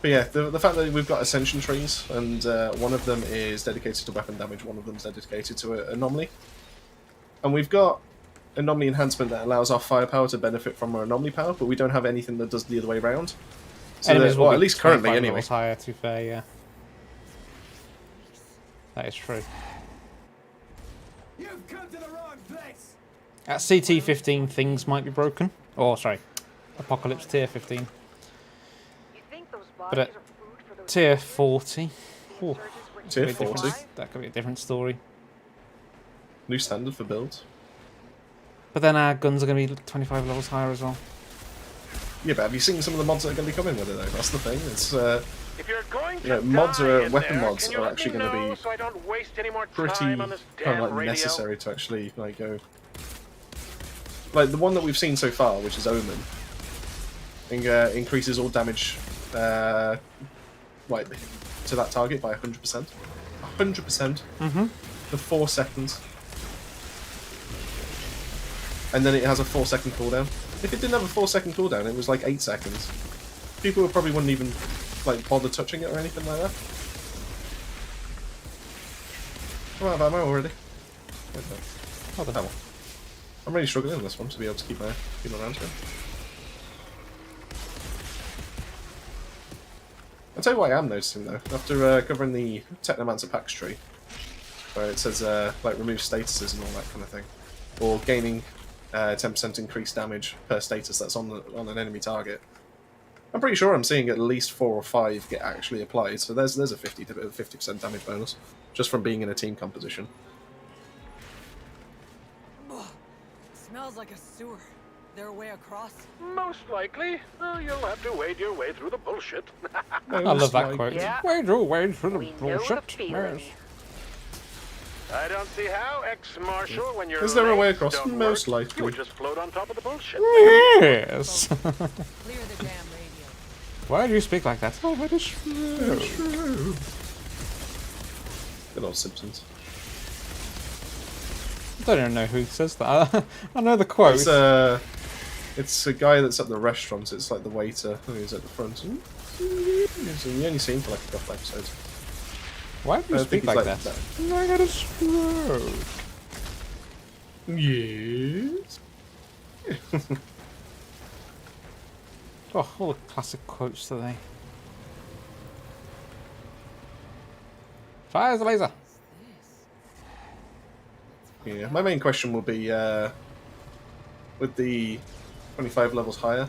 But yeah, the fact that we've got Ascension trees, and one of them is dedicated to weapon damage, one of them is dedicated to anomaly. And we've got anomaly enhancement that allows our firepower to benefit from our anomaly power, but we don't have anything that does the other way around. So Enemies will well, be at least currently, 25 anyway. levels higher, to be fair, yeah. That is true. You've come to the wrong place. At CT 15, things might be broken. Oh, sorry. Apocalypse tier 15. But at tier 40, ooh, Tier could be a different- 40? that could be a different story. New standard for builds. But then our guns are going to be 25 levels higher as well. Yeah, but have you seen some of the mods that are going to be coming with it, though? That's the thing. It's If you're going to yeah, mods are die weapon in there, mods can you are let actually me going to know be so I don't waste any more pretty time on this kind damn of like radio? necessary to actually like go. Like the one that we've seen so far, which is Omen, increases all damage, like to that target by 100%. 100% for 4 seconds, and then it has a 4-second cooldown. If it didn't have a 4-second cooldown, it was like 8 seconds. People probably wouldn't even like bother touching it or anything like that. I'm out of ammo already. Hold on. Ammo. I'm really struggling with this one to be able to keep my rounds going. I'll tell you what I am noticing though, after covering the Technomancer Pax tree, where it says like remove statuses and all that kind of thing, or gaining 10% increased damage per status that's on an enemy target. I'm pretty sure I'm seeing at least 4 or 5 get actually applied, so there's a 50% damage bonus just from being in a team composition. Smells like a sewer. There a way across? Most likely. You'll have to wade your way through the bullshit. I love that quote. Yeah. Wade your way through the We know the bullshit. feeling. Yes. I don't see how, ex-marshal, when your Is there a way legs across? don't Most work, likely. You would just float on top of the bullshit. Yes. Clear the damn radio. Why do you speak like that? Oh, that is true. Good old Simpsons. I don't even know who says that. I know the quote. It's a guy that's at the restaurant. It's like the waiter who's at the front. You only see him for like a couple episodes. Why do you I speak think like he's that? like I got a stroke. Yes. Oh, all the classic quotes today. Fires the laser. Yeah, my main question will be with the 25 levels higher.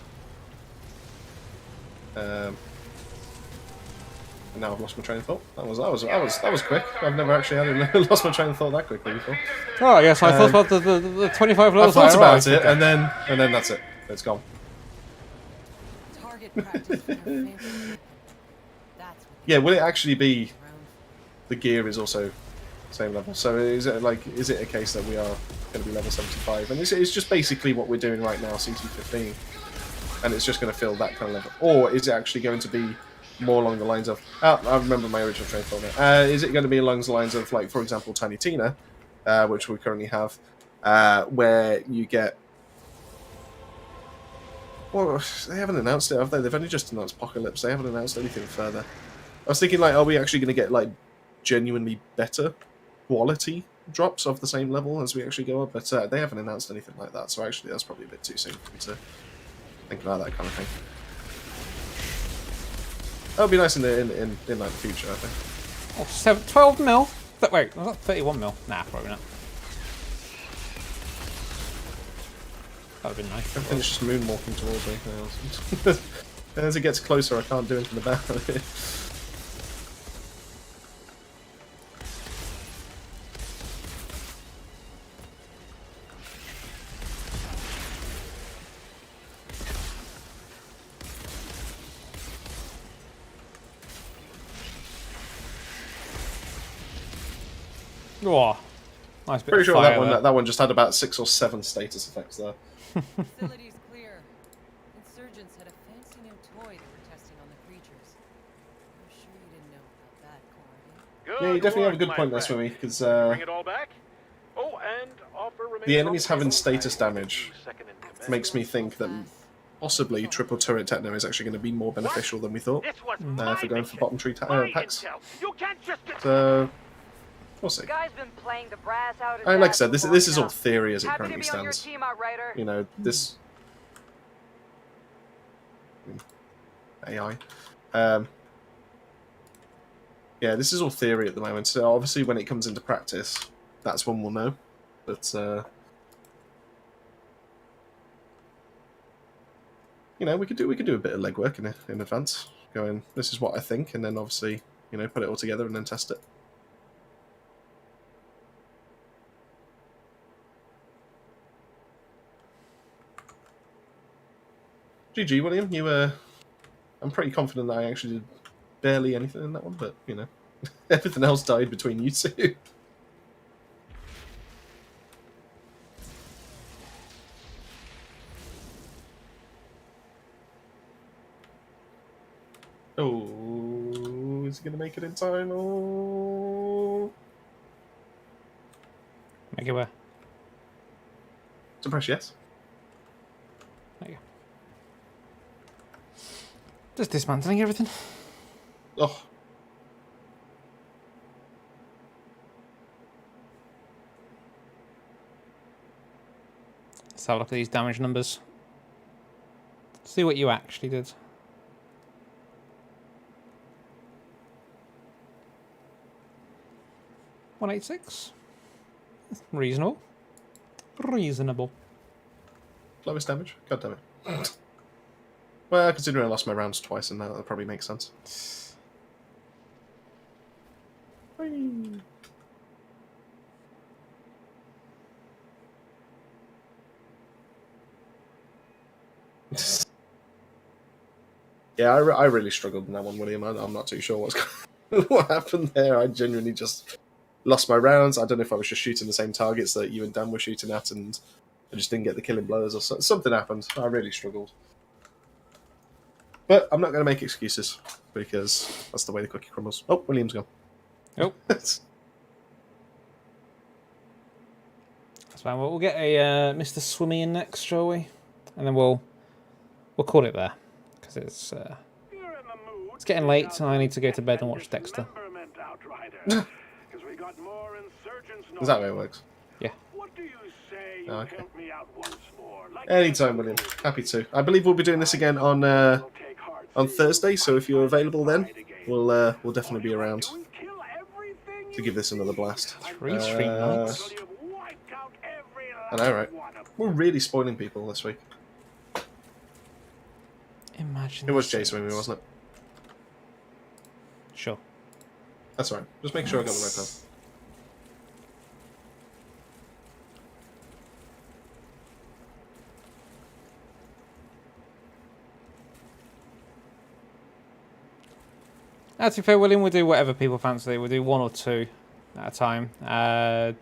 And now I've lost my train of thought. That was quick. I've never actually had lost my train of thought that quickly before. Oh yes, I thought about the 25 I levels. thought about right, it, okay. and then that's it. It's gone. Target practice for their fancy weapon. That's what Yeah, will it actually be around. the gear is also same level? So is it a case that we are going to be level 75, and it's just basically what we're doing right now, CT15, and it's just going to fill that kind of level, or is it actually going to be more along the lines of? I remember my original train thought now. Is it going to be along the lines of, like, for example, Tiny Tina, which we currently have, where you get. Well, they haven't announced it, have they? They've only just announced Apocalypse. They haven't announced anything further. I was thinking, like, are we actually going to get, like, genuinely better quality drops of the same level as we actually go up? But they haven't announced anything like that, so actually that's probably a bit too soon for me to think about that kind of thing. That would be nice in like, the future, I think. Oh, 12 mil? Wait, was that 31 mil? Nah, probably not. That would have been nice. Everything is just moonwalking towards me. As it gets closer, I can't do anything about it. Oh, nice bit Pretty of sure fire there. that one just had about 6 or 7 status effects there. Facility's clear. Insurgents had a fancy new toy they were testing on the creatures. I'm sure you didn't know about that, Corey. Yeah, you definitely have a good my point there, friend. Swimmy, because Bring it all back? Oh, and offer the enemies having remains status open. damage Second in command. makes me think that possibly triple turret techno is actually going to be more beneficial than we thought This was my for going for mission. bottom tree My packs. intel. You can't just get So we'll see. Guy's been playing the brass out of I mean, like I that said, this long is all enough. theory as it Happy to currently be on your stands. team, Outrider. You know, this AI. Yeah, this is all theory at the moment. So obviously, when it comes into practice, that's when we'll know. But you know, we could do a bit of legwork in advance. Going, this is what I think, and then obviously, you know, put it all together and then test it. GG, William. You I'm pretty confident that I actually did barely anything in that one, but you know, everything else died between you two. Oh, is he gonna make it in time? Oh, Make it where? to press yes. There you go. Just dismantling everything. Oh, Let's have a look at these damage numbers. See what you actually did. $186. Reasonable. Reasonable. lowest damage. God damn it. Well, considering I lost my rounds twice, and that probably makes sense. Whee. Yeah, I really struggled in that one, William. I'm not too sure what happened there. I genuinely just lost my rounds. I don't know if I was just shooting the same targets that you and Dan were shooting at, and I just didn't get the killing blows, or something happened. I really struggled. But I'm not going to make excuses, because that's the way the cookie crumbles. Oh, William's gone. Oh. That's fine. We'll get a Mr. Swimmy in next, shall we? And then we'll call it there, because it's getting late, and I need to go to bed and watch Dexter. Is that the way it works? Yeah. What do you say Oh, okay. help me out once more? Like Anytime, William. Happy to. I believe we'll be doing this again on Thursday, so if you're available then, we'll definitely be around to give this another blast. Three stream nights. I know, right? We're really spoiling people this week. Imagine. It was the Jason with me, scenes. wasn't it? Sure. That's all right. Just make sure I got the right pen. To be fair, William, we'll do whatever people fancy. We'll do 1 or 2 at a time. To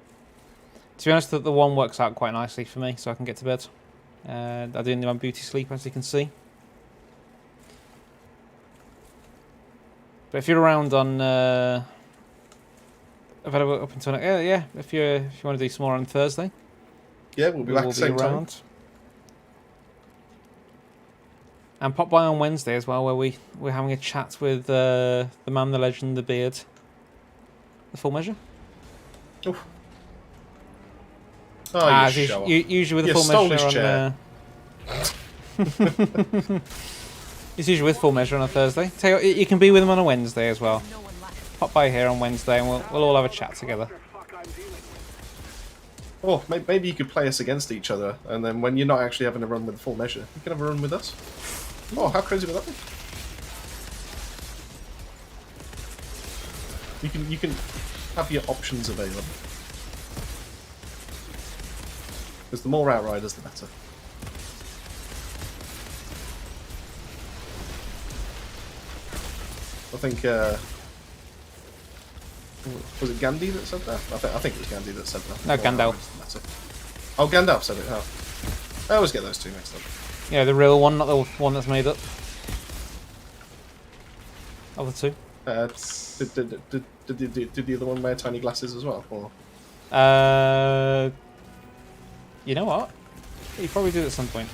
be honest, the one works out quite nicely for me, so I can get to bed. I do need my beauty sleep, as you can see. But if you're around on available up until yeah, if you want to do some more on Thursday, Yeah, we'll be back at the same time. And pop by on Wednesday as well, where we're having a chat with the man, the legend, the beard, the full measure. Oof. Oh, you show off. Usually with You the full stole measure his chair. It's usually with full measure on a Thursday. Tell you, what, you can be with him on a Wednesday as well. No one left. Pop by here on Wednesday, and we'll all have a chat together. Oh, maybe you could play us against each other, and then when you're not actually having a run with the full measure, you can have a run with us. Oh, how crazy would that be? You can have your options available. Because the more Outriders, the better. I think, was it Gandhi that said that? I think it was Gandhi that said that. No, More Gandalf. Outriders, the better. Oh, Gandalf said it. Oh. I always get those two mixed up. Yeah, the real one, not the one that's made up. Of the two. Did the other one wear tiny glasses as well? Or? You know what? You probably did at some point.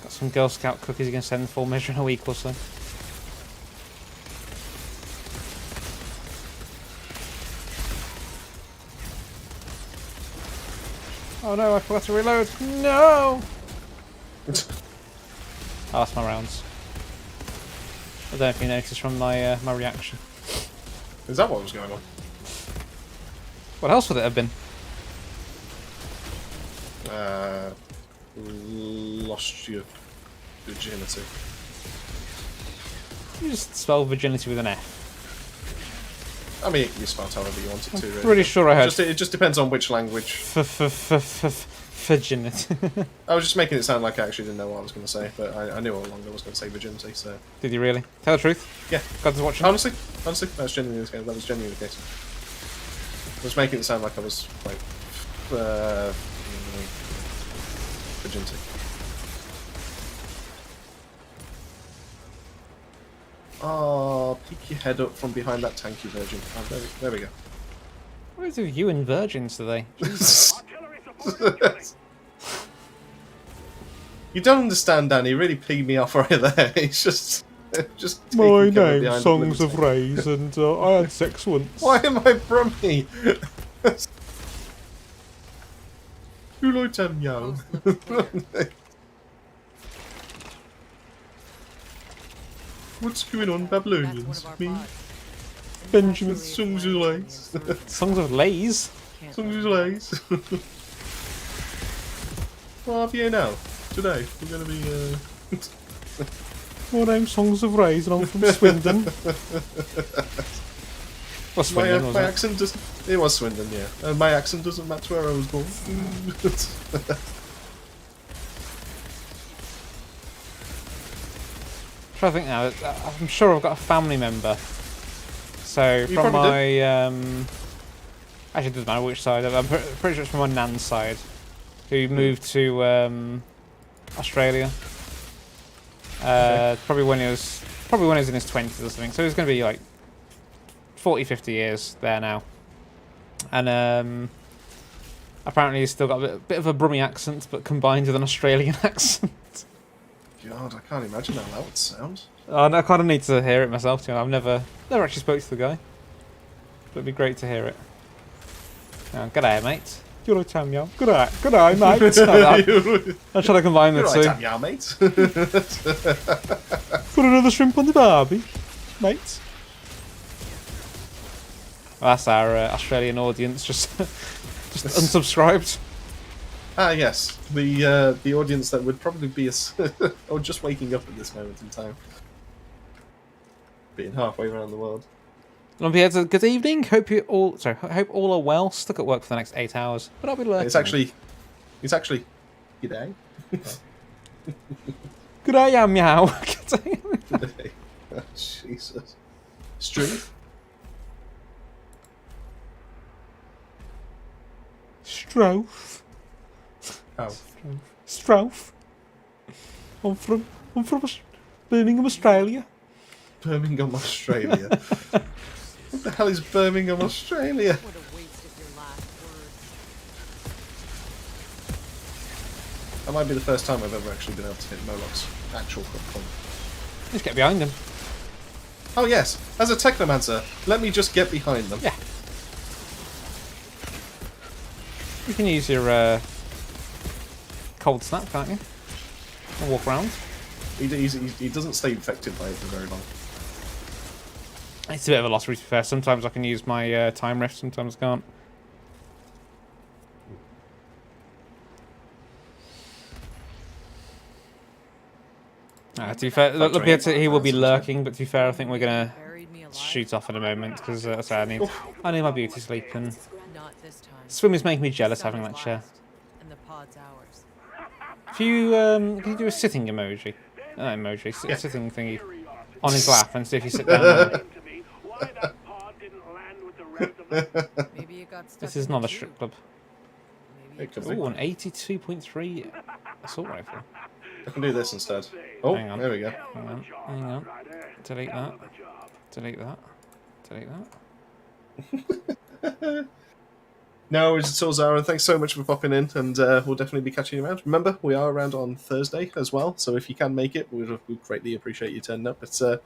Got some Girl Scout cookies you can send full measure in a week or so. Oh no, I forgot to reload. No! Oh, that's my rounds. I don't know if you noticed from my my reaction. Is that what was going on? What else would it have been? Lost your virginity. You just spell virginity with an F. I mean, it can be spelled however you want it to. Really. Pretty sure I heard It just depends on which language. virginity. I was just making it sound like I actually didn't know what I was going to say, but I knew all along I was going to say virginity. So Did you really? Tell the truth. yeah, God's watching. honestly, that's genuinely the case. That was genuinely the case. I was making it sound like I was like virginity. Oh, peek your head up from behind that tank, you virgin. Oh, there we go. What is it with you and virgins today? You don't understand, Danny. You really peed me off right there. It's just My taking cover name's behind Songs the of Rays, and I had sex once. Why am I brummy? Who like to meow? What's going on, That's one Babylonians? of our Me, pods. Benjamin Songs of Lays. Songs of Lays? Songs of Lays. What have you now? Today, we're going to be. My name's Songs of Rays, and I'm from Swindon. Well, Swindon, my wasn't it? accent doesn't. It was Swindon, yeah. And my accent doesn't match where I was born. Trying to think now. I'm sure I've got a family member. So You from probably my actually it doesn't matter which side. I'm pretty sure it's from my nan's side, who moved to Australia. Probably when he was in his 20s or something. So he's going to be like 40, 50 years there now. And apparently he's still got a bit of a Brummy accent, but combined with an Australian accent. God, I can't imagine how that would sound. I kind of need to hear it myself. I've never actually spoke to the guy, but it'd be great to hear it. Oh, g'day, mate. You're right, Tam Yum. G'day, mate. I'm trying to combine the You're two. right, yeah, mate. Put another shrimp on the barbie, mate. Well, that's our Australian audience just unsubscribed. Ah, yes. The audience that would probably be or just waking up at this moment in time. Being halfway around the world. Olympiads, good evening. Hope all are well. Stuck at work for the next 8 hours, but I'll be lurking. It's actually g'day. G'day, yeah, meow. G'day. Oh, Jesus. Strength. Strofe. Oh. Strofe. I'm from Birmingham, Australia. Birmingham, Australia. What the hell is Birmingham, Australia? What a waste of your last words. That might be the first time I've ever actually been able to hit Moloch's actual hook point. Just get behind him. Oh yes, as a Technomancer, let me just get behind them. Yeah. You can use your cold snap, can't you? And walk around. He doesn't stay infected by it for very long. It's a bit of a lottery, to be fair. Sometimes I can use my time rift, sometimes I can't. To be fair, he will be lurking, but to be fair, I think we're going to Buried me alive. shoot off in a moment, because I need my beauty sleep, and Not this time. swimming's making me jealous having that chair. And the pod's ours. If you, can you do a sitting emoji? Sitting thingy on his lap and see if you sit down. Maybe it got stuck. This is in not the a strip tube. club. Maybe It it could just be. Oh, an 82.3 assault rifle. I can do this instead. Oh, Hang on. there we go. Hang on. Delete that. Delete that. Delete that. No, it's all Zara. Thanks so much for popping in, and we'll definitely be catching you around. Remember, we are around on Thursday as well, so if you can make it, we'd greatly appreciate you turning up. But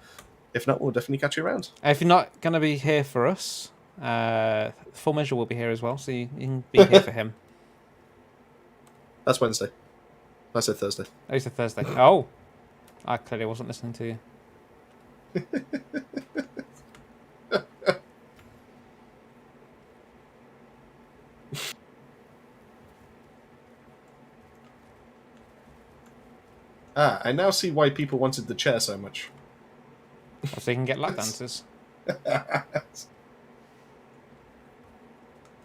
if not, we'll definitely catch you around. If you're not going to be here for us, Full Measure will be here as well, so you can be here for him. That's Wednesday. I said Thursday. Oh, it's a Thursday. Oh! I clearly wasn't listening to you. Ah, I now see why people wanted the chair so much. So you can get lap dances.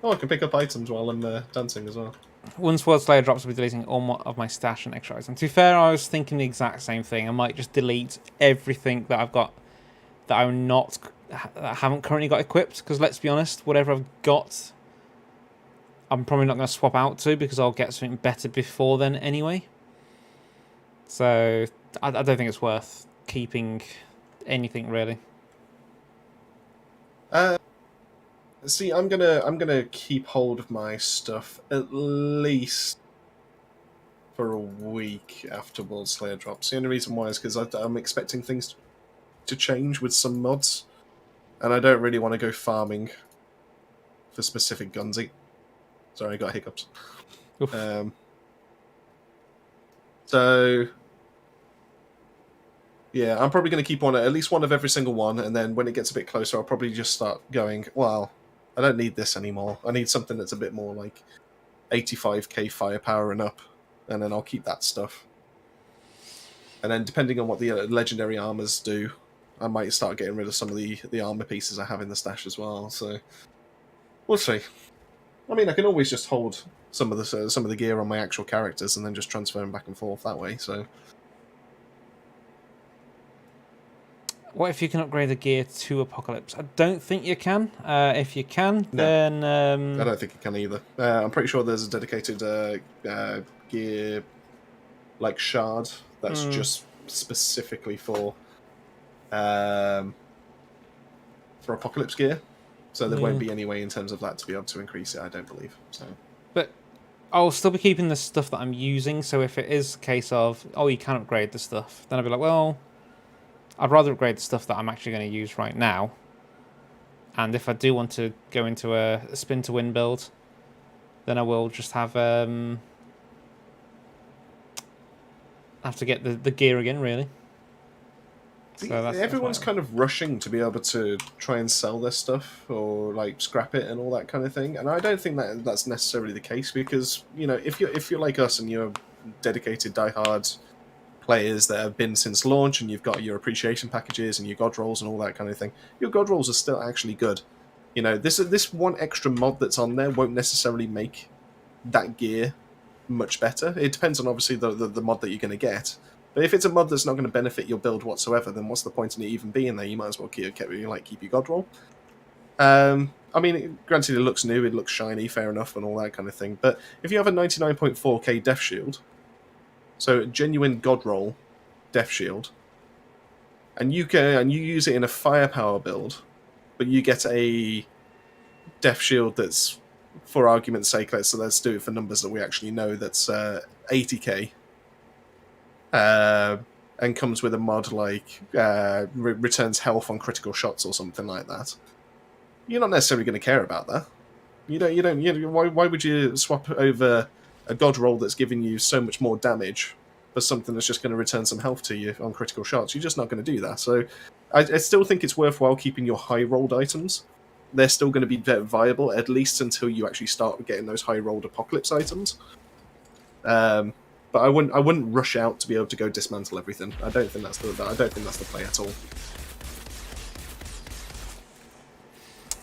Oh, I can pick up items while I'm dancing as well. Once WorldSlayer drops, I'll be deleting all of my stash and extra items. To be fair, I was thinking the exact same thing. I might just delete everything that I've got that I haven't currently got equipped. Because let's be honest, whatever I've got, I'm probably not going to swap out to because I'll get something better before then anyway. So I don't think it's worth keeping anything really. See, I'm gonna keep hold of my stuff at least for a week after WorldSlayer drops. The only reason why is because I'm expecting things to change with some mods, and I don't really want to go farming for specific guns. Sorry, I got hiccups. So yeah, I'm probably going to keep on at least one of every single one, and then when it gets a bit closer, I'll probably just start going, well, I don't need this anymore. I need something that's a bit more like 85k firepower and up, and then I'll keep that stuff. And then depending on what the legendary armors do, I might start getting rid of some of the armor pieces I have in the stash as well. So we'll see. I mean, I can always just hold some of the gear on my actual characters and then just transfer them back and forth that way. So. What if you can upgrade the gear to Apocalypse? I don't think you can. If you can, No. then... I don't think it can either. I'm pretty sure there's a dedicated gear, like shard, that's just specifically for Apocalypse gear. So there won't be any way in terms of that to be able to increase it, I don't believe. So. But I'll still be keeping the stuff that I'm using, so if it is a case of, oh, you can upgrade the stuff, then I'll be like, well, I'd rather upgrade the stuff that I'm actually going to use right now. And if I do want to go into a spin-to-win build, then I will just have to get the gear again, really. So Everyone's that's kind of rushing to be able to try and sell their stuff or like scrap it and all that kind of thing, and I don't think that that's necessarily the case, because if you're like us and you're dedicated diehard players that have been since launch, and you've got your appreciation packages and your god rolls and all that kind of thing, your god rolls are still actually good. This one extra mod that's on there won't necessarily make that gear much better. It depends on obviously the mod that you're going to get. But if it's a mod that's not going to benefit your build whatsoever, then what's the point in it even being there? You might as well keep your god roll. I mean, granted, it looks new, it looks shiny, fair enough, and all that kind of thing. But if you have a 99.4k Death Shield, so a genuine god roll Death Shield, and you use it in a firepower build, but you get a Death Shield that's, for argument's sake, let's do it for numbers that we actually know, that's 80k. And comes with a mod like returns health on critical shots or something like that. You're not necessarily going to care about that. Why would you swap over a god roll that's giving you so much more damage for something that's just going to return some health to you on critical shots? You're just not going to do that. So I still think it's worthwhile keeping your high rolled items. They're still going to be viable, at least until you actually start getting those high rolled apocalypse items. But I wouldn't rush out to be able to go dismantle everything. I don't think that's the play at all.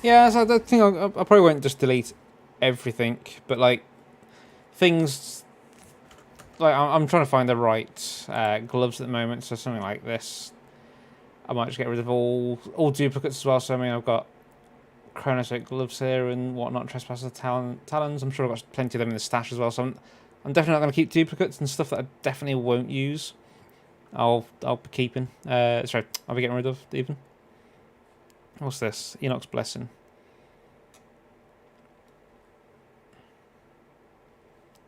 Yeah, so I think I probably won't just delete everything, but like things like I'm trying to find the right gloves at the moment. So something like this, I might just get rid of all duplicates as well. So I mean, I've got Chronosoc gloves here and whatnot, Trespasser talons. I'm sure I've got plenty of them in the stash as well. So I'm definitely not going to keep duplicates, and stuff that I definitely won't use. I'll be keeping. Sorry, I'll be getting rid of even. What's this? Enoch's Blessing.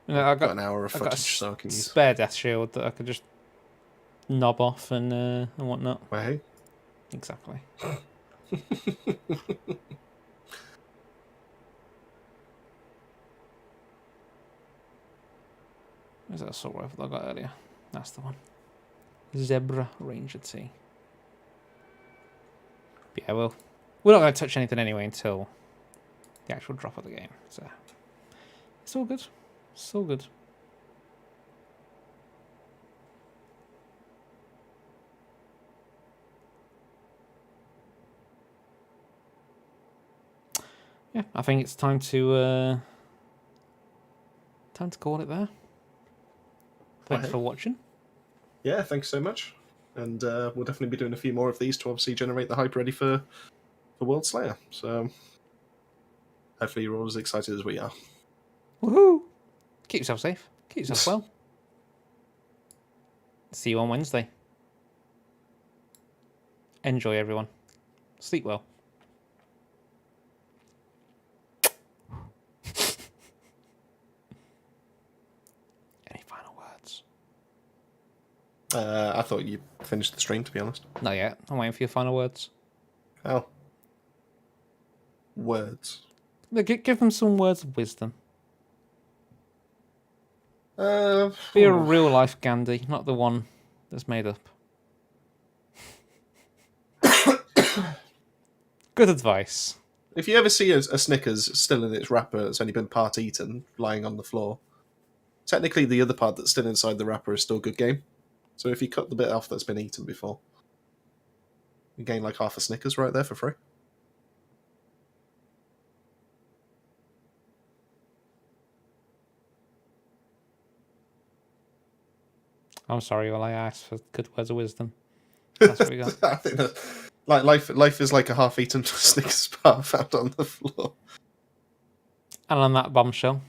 I've got an hour of footage, so I can use spare Death Shield that I could just knob off and whatnot. Well, hey. Exactly. Where's that assault rifle that I got earlier? That's the one. Zebra Ranger T. Yeah, well, we're not going to touch anything anyway until the actual drop of the game. So it's all good. It's all good. Yeah, I think it's time to call it there. Thanks for watching. Yeah, thanks so much. And we'll definitely be doing a few more of these to obviously generate the hype ready for WorldSlayer. So hopefully you're all as excited as we are. Woohoo! Keep yourself safe. Keep yourself well. See you on Wednesday. Enjoy, everyone. Sleep well. Any final words? I thought you finished the stream, to be honest. Not yet. I'm waiting for your final words. Oh. Words. Give them some words of wisdom. Be a real life Gandhi, not the one that's made up. Good advice. If you ever see a Snickers still in its wrapper that's only been part eaten, lying on the floor, technically the other part that's still inside the wrapper is still good game. So if you cut the bit off that's been eaten before, you gain like half a Snickers right there for free. I'm sorry, all I asked for good words of wisdom. That's what we got. I think that, like life is like a half-eaten Snickers bar found on the floor. And on that bombshell,